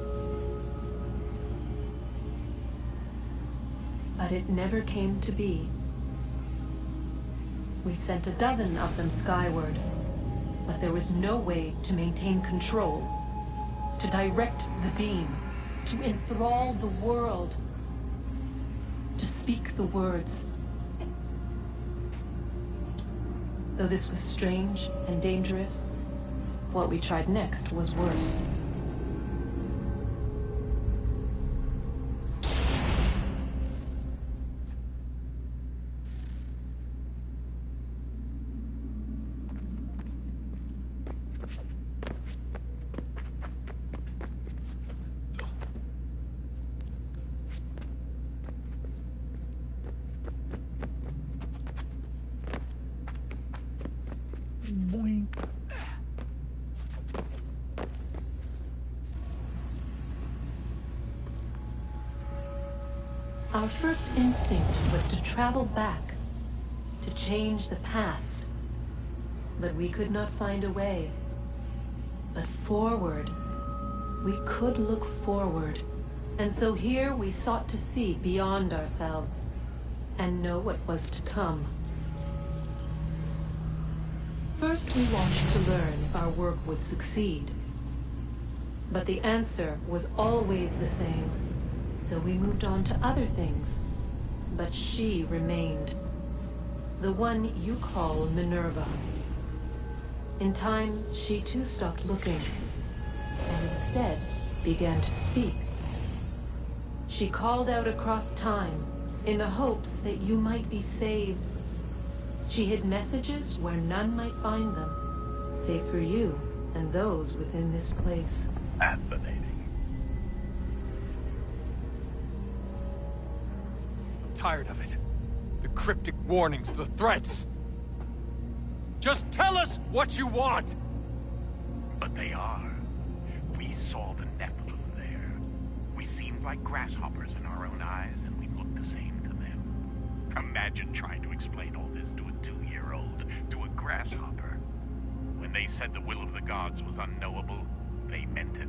But it never came to be. We sent a dozen of them skyward, but there was no way to maintain control, to direct the beam, to enthrall the world, to speak the words. Though this was strange and dangerous, what we tried next was worse. Boing. Our first instinct was to travel back, to change the past. But we could not find a way. But forward, we could look forward. And so here we sought to see beyond ourselves, and know what was to come. First, we watched to learn if our work would succeed. But the answer was always the same. So we moved on to other things. But she remained. The one you call Minerva. In time, she too stopped looking, and instead began to speak. She called out across time, in the hopes that you might be saved. She hid messages where none might find them, save for you and those within this place. Fascinating. I'm tired of it. The cryptic warnings, the threats. Just tell us what you want! But they are. We saw the Nephilim there. We seemed like grasshoppers in our own eyes, and we looked the same to them. Imagine trying to explain all this to a 2-year-old, to a grasshopper. When they said the will of the gods was unknowable, they meant it.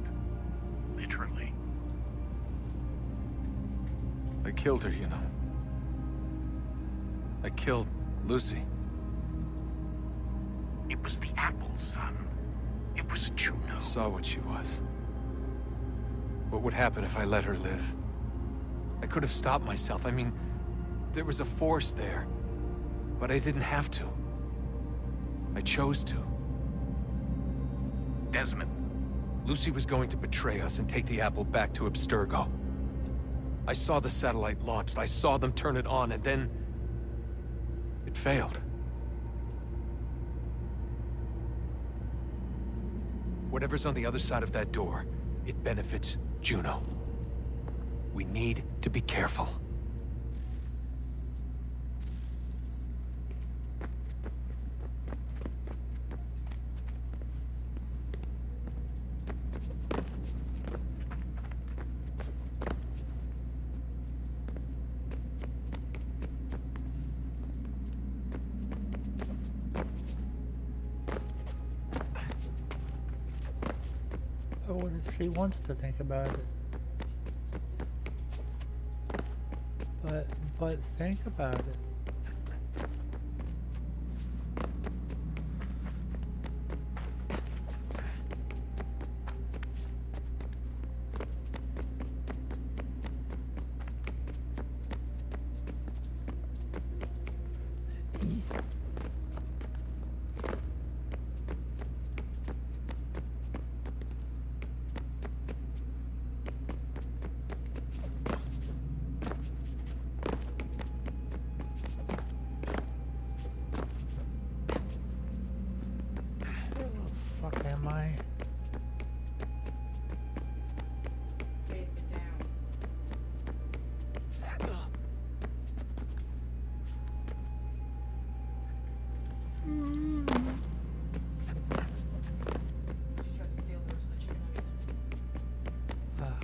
Literally. I killed her, you know. I killed Lucy. It was the apple, son. It was Juno. I saw what she was. What would happen if I let her live? I could have stopped myself. I mean, there was a force there. But I didn't have to. I chose to. Desmond. Lucy was going to betray us and take the apple back to Abstergo. I saw the satellite launched. I saw them turn it on, and then... it failed. Whatever's on the other side of that door, it benefits Juno. We need to be careful. What if she wants to think about it? But think about it. Am I?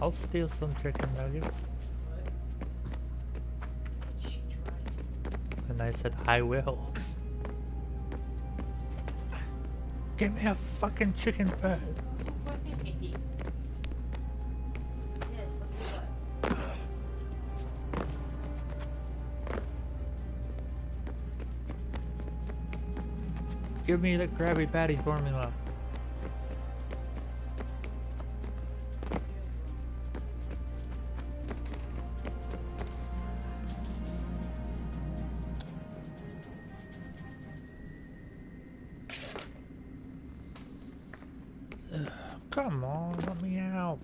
I'll steal some chicken nuggets. And I said, I will. Give me a fucking chicken fat. Give me the Krabby Patty formula. Come on, let me out.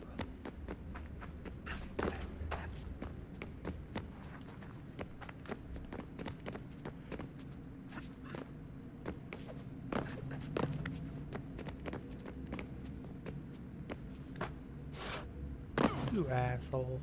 You asshole.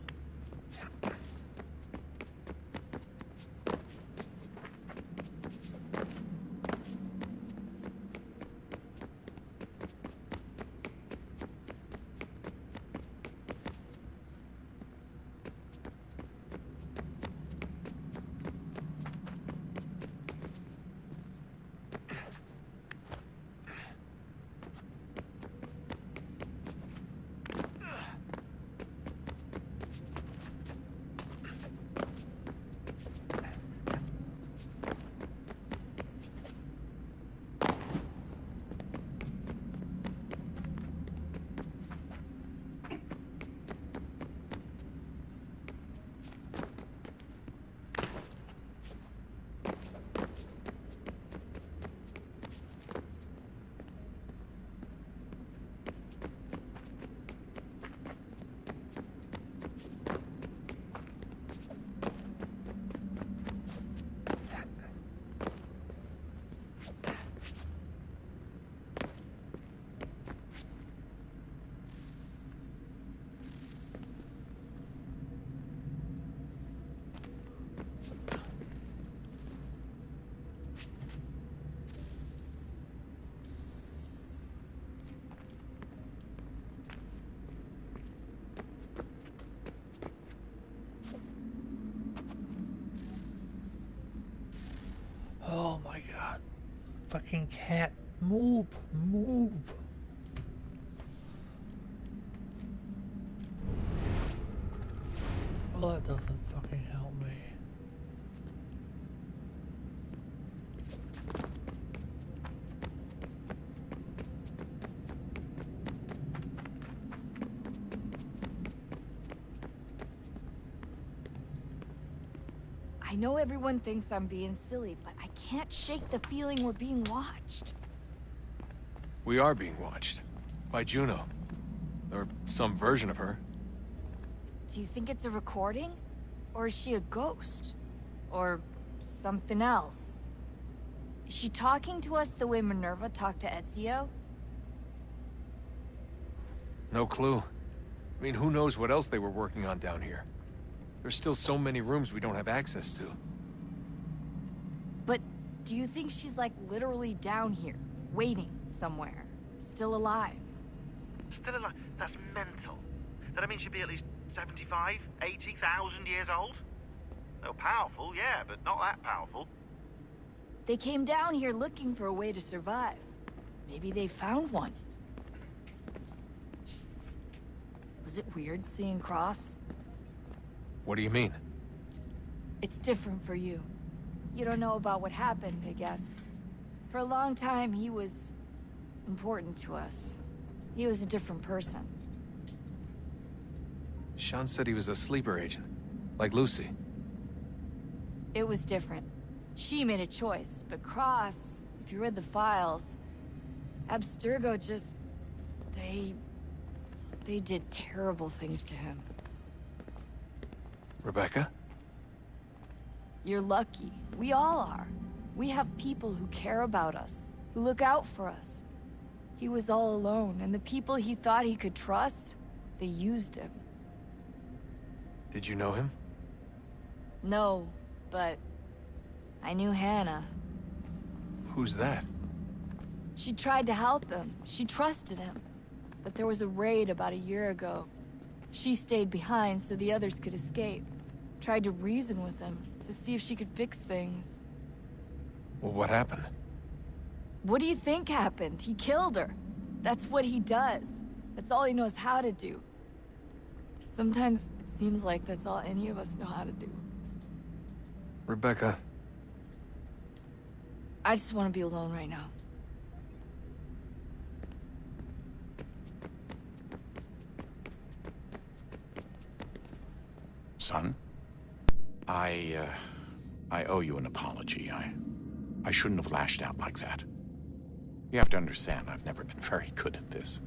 god. Fucking cat. Move. Move. Well, that doesn't fucking help me. I know everyone thinks I'm being silly, but I can't shake the feeling we're being watched. We are being watched. By Juno. Or some version of her. Do you think it's a recording? Or is she a ghost? Or something else? Is she talking to us the way Minerva talked to Ezio? No clue. I mean, who knows what else they were working on down here? There's still so many rooms we don't have access to. But do you think she's like literally down here, waiting somewhere, still alive? Still alive? That's mental. That means she'd be at least 75, 80,000 years old? Oh, powerful, yeah, but not that powerful. They came down here looking for a way to survive. Maybe they found one. Was it weird seeing Cross? What do you mean? It's different for you. You don't know about what happened, I guess. For a long time, he was important to us. He was a different person. Sean said he was a sleeper agent. Like Lucy. It was different. She made a choice, but Cross, if you read the files, Abstergo just... They did terrible things to him. Rebecca? You're lucky. We all are. We have people who care about us, who look out for us. He was all alone, and the people he thought he could trust, they used him. Did you know him? No, but I knew Hannah. Who's that? She tried to help him. She trusted him. But there was a raid about a year ago. She stayed behind so the others could escape. Tried to reason with him, to see if she could fix things. Well, what happened? What do you think happened? He killed her. That's what he does. That's all he knows how to do. Sometimes it seems like that's all any of us know how to do. Rebecca. I just want to be alone right now. Son? I owe you an apology. I shouldn't have lashed out like that. You have to understand, I've never been very good at this.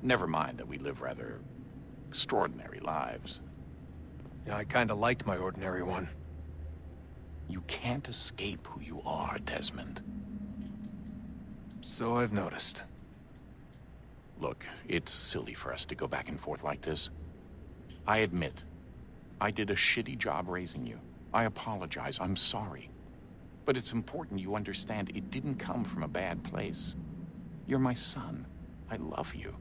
Never mind that we live rather extraordinary lives. Yeah, I kinda liked my ordinary one. You can't escape who you are, Desmond. So I've noticed. Look, it's silly for us to go back and forth like this. I admit, I did a shitty job raising you. I apologize, I'm sorry. But it's important you understand it didn't come from a bad place. You're my son. I love you.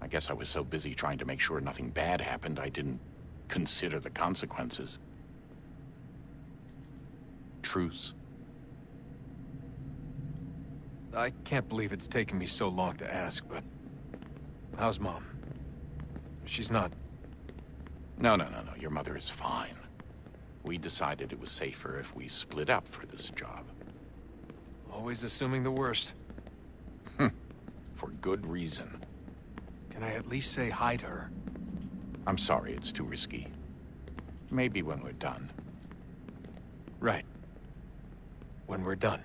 I guess I was so busy trying to make sure nothing bad happened, I didn't consider the consequences. Truce. I can't believe it's taken me so long to ask, but... how's Mom? She's not... No. Your mother is fine. We decided it was safer if we split up for this job. Always assuming the worst. For good reason. Can I at least say hi to her? I'm sorry, it's too risky. Maybe when we're done. Right. When we're done.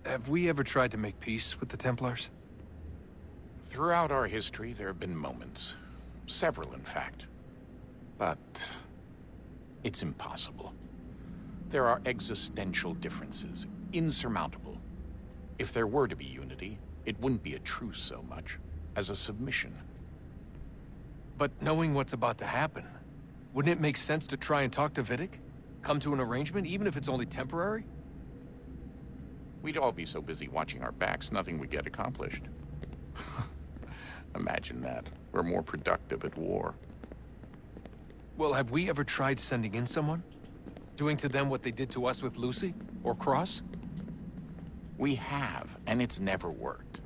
Have we ever tried to make peace with the Templars? Throughout our history, there have been moments. Several, in fact. But... it's impossible. There are existential differences, insurmountable. If there were to be unity, It wouldn't be a truce so much as a submission. But knowing what's about to happen, wouldn't it make sense to try and talk to Vidic? Come to an arrangement, even if it's only temporary? We'd all be so busy watching our backs, nothing would get accomplished. Imagine that. We're more productive at war. Well, have we ever tried sending in someone? Doing to them what they did to us with Lucy? Or Cross? We have, and it's never worked.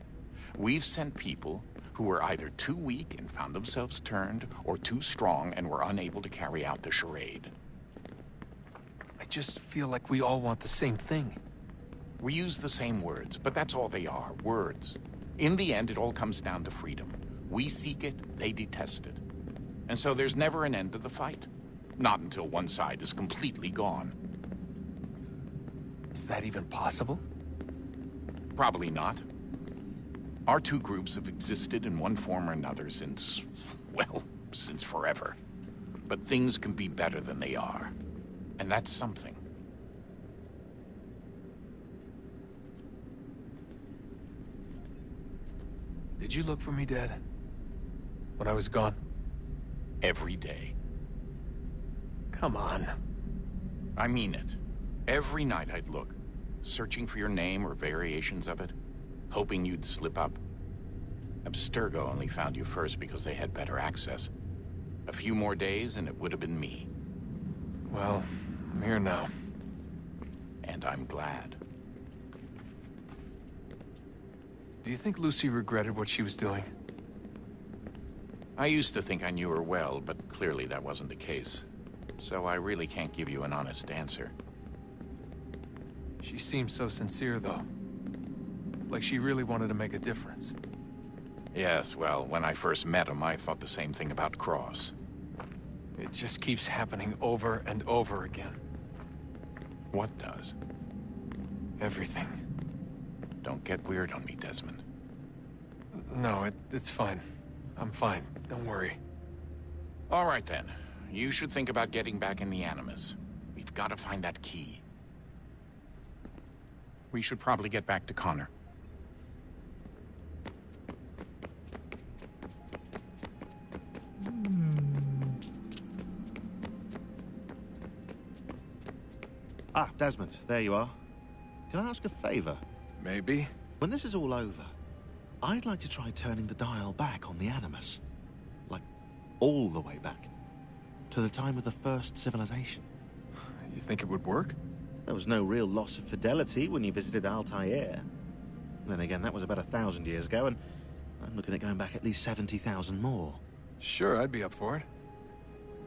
We've sent people who were either too weak and found themselves turned, or too strong and were unable to carry out the charade. I just feel like we all want the same thing. We use the same words, but that's all they are, words. In the end, it all comes down to freedom. We seek it, they detest it. And so there's never an end to the fight. Not until one side is completely gone. Is that even possible? Probably not. Our two groups have existed in one form or another since, well, since forever. But things can be better than they are. And that's something. Did you look for me, Dad? When I was gone? Every day. Come on. I mean it. Every night I'd look, searching for your name or variations of it, hoping you'd slip up. Abstergo only found you first because they had better access. A few more days and it would have been me. Well, I'm here now. And I'm glad. Do you think Lucy regretted what she was doing? I used to think I knew her well, but clearly that wasn't the case. So I really can't give you an honest answer. She seemed so sincere, though. Like she really wanted to make a difference. Yes, well, when I first met him, I thought the same thing about Cross. It just keeps happening over and over again. What does? Everything. Don't get weird on me, Desmond. No, it's fine. I'm fine. Don't worry. All right, then. You should think about getting back in the Animus. We've got to find that key. We should probably get back to Connor. Ah, Desmond, there you are. Can I ask a favor? Maybe. When this is all over, I'd like to try turning the dial back on the Animus. Like, all the way back. To the time of the first civilization. You think it would work? There was no real loss of fidelity when you visited Altair. Then again, that was about 1,000 years ago, and I'm looking at going back at least 70,000 more. Sure, I'd be up for it.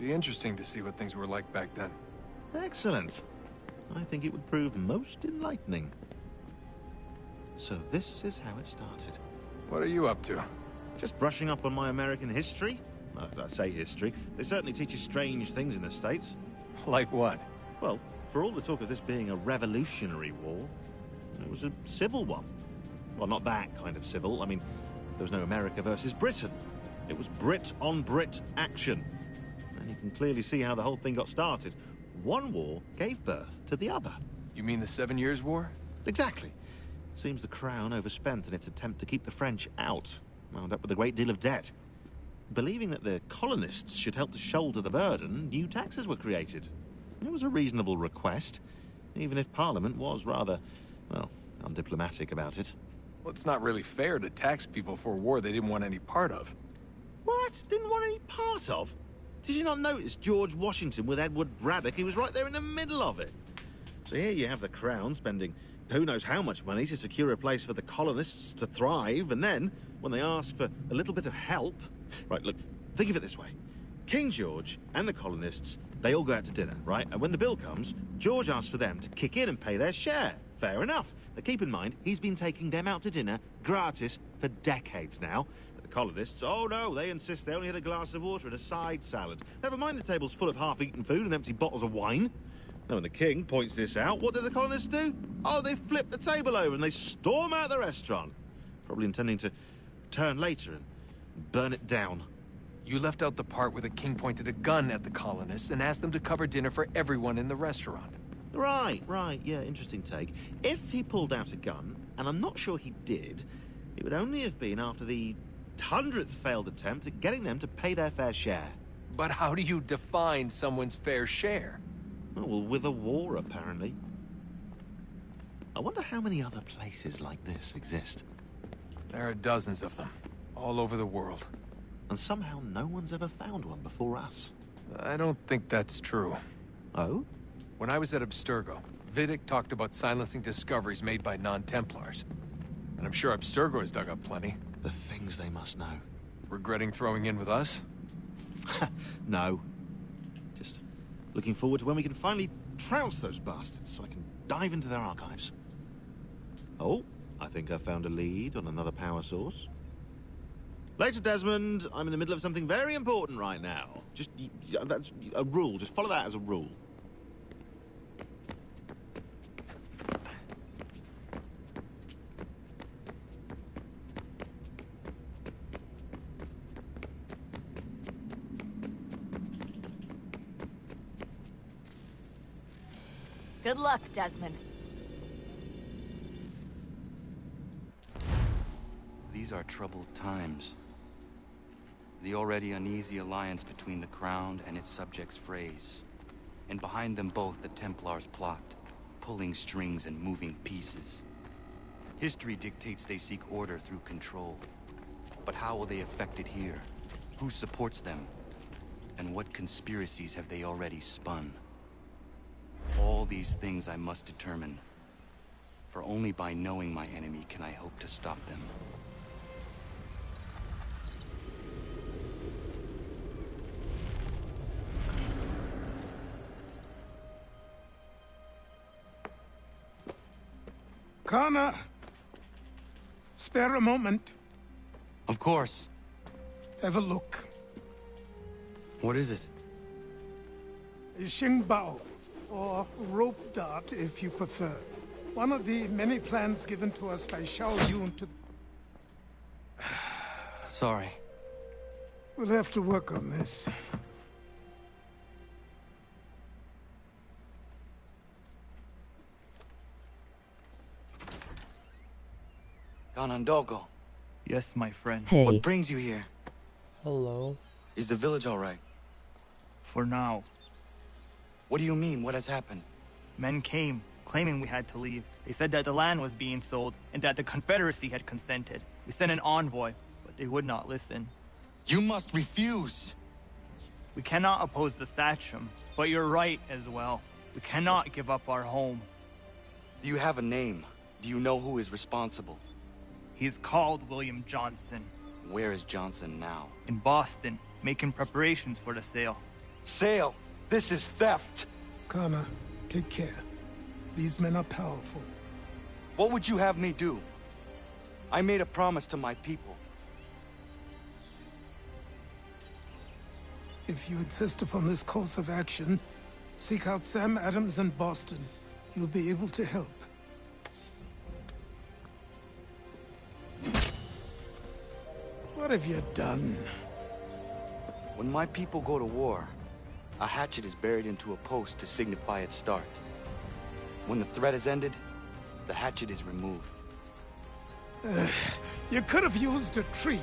Be interesting to see what things were like back then. Excellent. I think it would prove most enlightening. So this is how it started. What are you up to? Just brushing up on my American history. Well, I say history. They certainly teach you strange things in the States. Like what? Well, for all the talk of this being a revolutionary war, it was a civil one. Well, not that kind of civil. I mean, there was no America versus Britain. It was Brit on Brit action. And you can clearly see how the whole thing got started. One war gave birth to the other. You mean the 7 Years' War? Exactly. Seems the Crown overspent in its attempt to keep the French out, wound up with a great deal of debt. Believing that the colonists should help to shoulder the burden, new taxes were created. It was a reasonable request, even if Parliament was rather, well, undiplomatic about it. Well, it's not really fair to tax people for a war they didn't want any part of. What? Didn't want any part of? Did you not notice George Washington with Edward Braddock? He was right there in the middle of it. So here you have the Crown spending who knows how much money to secure a place for the colonists to thrive, and then, when they ask for a little bit of help... Right, look, think of it this way. King George and the colonists, they all go out to dinner, right? And when the bill comes, George asks for them to kick in and pay their share. Fair enough. But keep in mind, he's been taking them out to dinner gratis for decades now. But the colonists, oh no, they insist they only had a glass of water and a side salad. Never mind the table's full of half-eaten food and empty bottles of wine. Now, when the king points this out, what do the colonists do? Oh, they flip the table over and they storm out the restaurant. Probably intending to return later and burn it down. You left out the part where the king pointed a gun at the colonists and asked them to cover dinner for everyone in the restaurant. Right, yeah, interesting take. If he pulled out a gun, and I'm not sure he did, It would only have been after the 100th failed attempt at getting them to pay their fair share. But how do you define someone's fair share? Oh, well, with a war, apparently. I wonder how many other places like this exist. There are dozens of them, all over the world. And somehow no one's ever found one before us. I don't think that's true. Oh? When I was at Abstergo, Vidic talked about silencing discoveries made by non-Templars. And I'm sure Abstergo has dug up plenty. The things they must know. Regretting throwing in with us? No. Just looking forward to when we can finally trounce those bastards so I can dive into their archives. Oh, I think I found a lead on another power source. Later, Desmond. I'm in the middle of something very important right now. Just, that's a rule. Just follow that as a rule. Good luck, Desmond. These are troubled times. The already uneasy alliance between the Crown and its subjects frays. And behind them both the Templars plot, pulling strings and moving pieces. History dictates they seek order through control. But how will they affect it here? Who supports them? And what conspiracies have they already spun? All these things I must determine. For only by knowing my enemy can I hope to stop them. Connor! Spare a moment. Of course. Have a look. What is it? A Xingbao, or rope dart if you prefer. One of the many plans given to us by Xiao Yun to... Sorry. We'll have to work on this. Ganondogo. Yes, my friend. Hey. What brings you here? Hello. Is the village all right? For now. What do you mean? What has happened? Men came, claiming we had to leave. They said that the land was being sold, and that the Confederacy had consented. We sent an envoy, but they would not listen. You must refuse! We cannot oppose the Sachem, but you're right as well. We cannot give up our home. Do you have a name? Do you know who is responsible? He's called William Johnson. Where is Johnson now? In Boston, making preparations for the sale. Sale? This is theft! Connor, take care. These men are powerful. What would you have me do? I made a promise to my people. If you insist upon this course of action, seek out Sam Adams in Boston. He'll be able to help. What have you done? When my people go to war, a hatchet is buried into a post to signify its start. When the threat is ended, the hatchet is removed. You could have used a tree.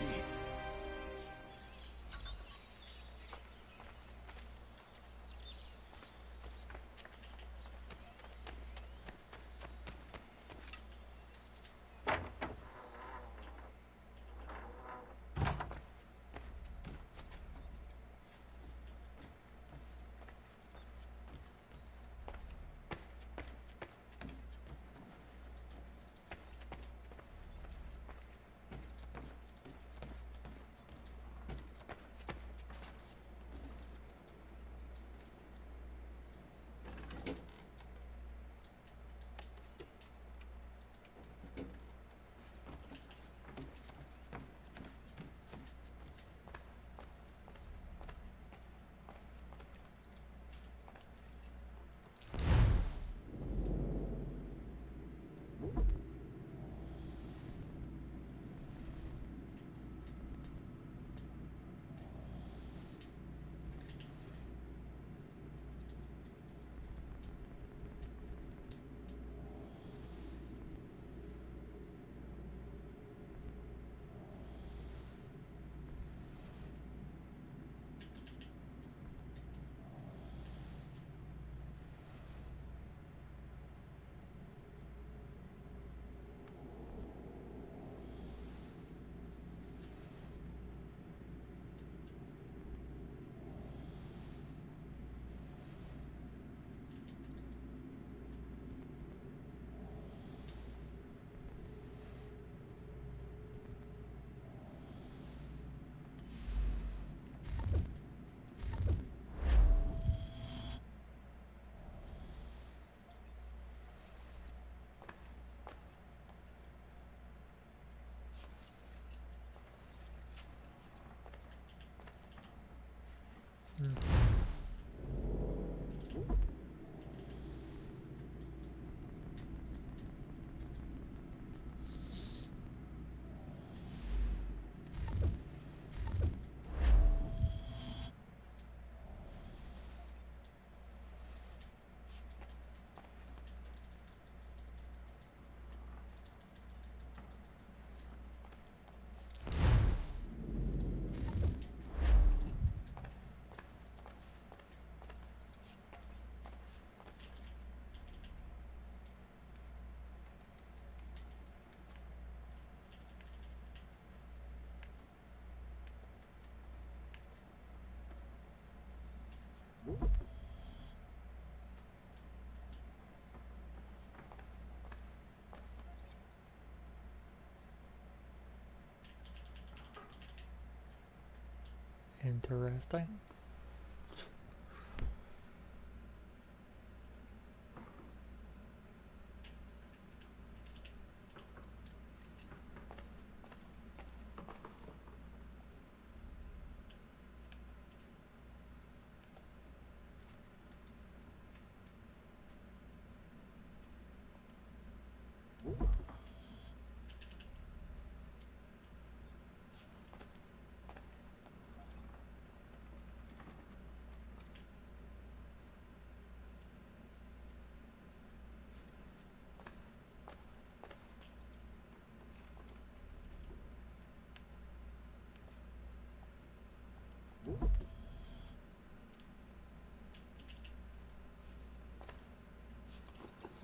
Interesting.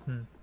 Hmm.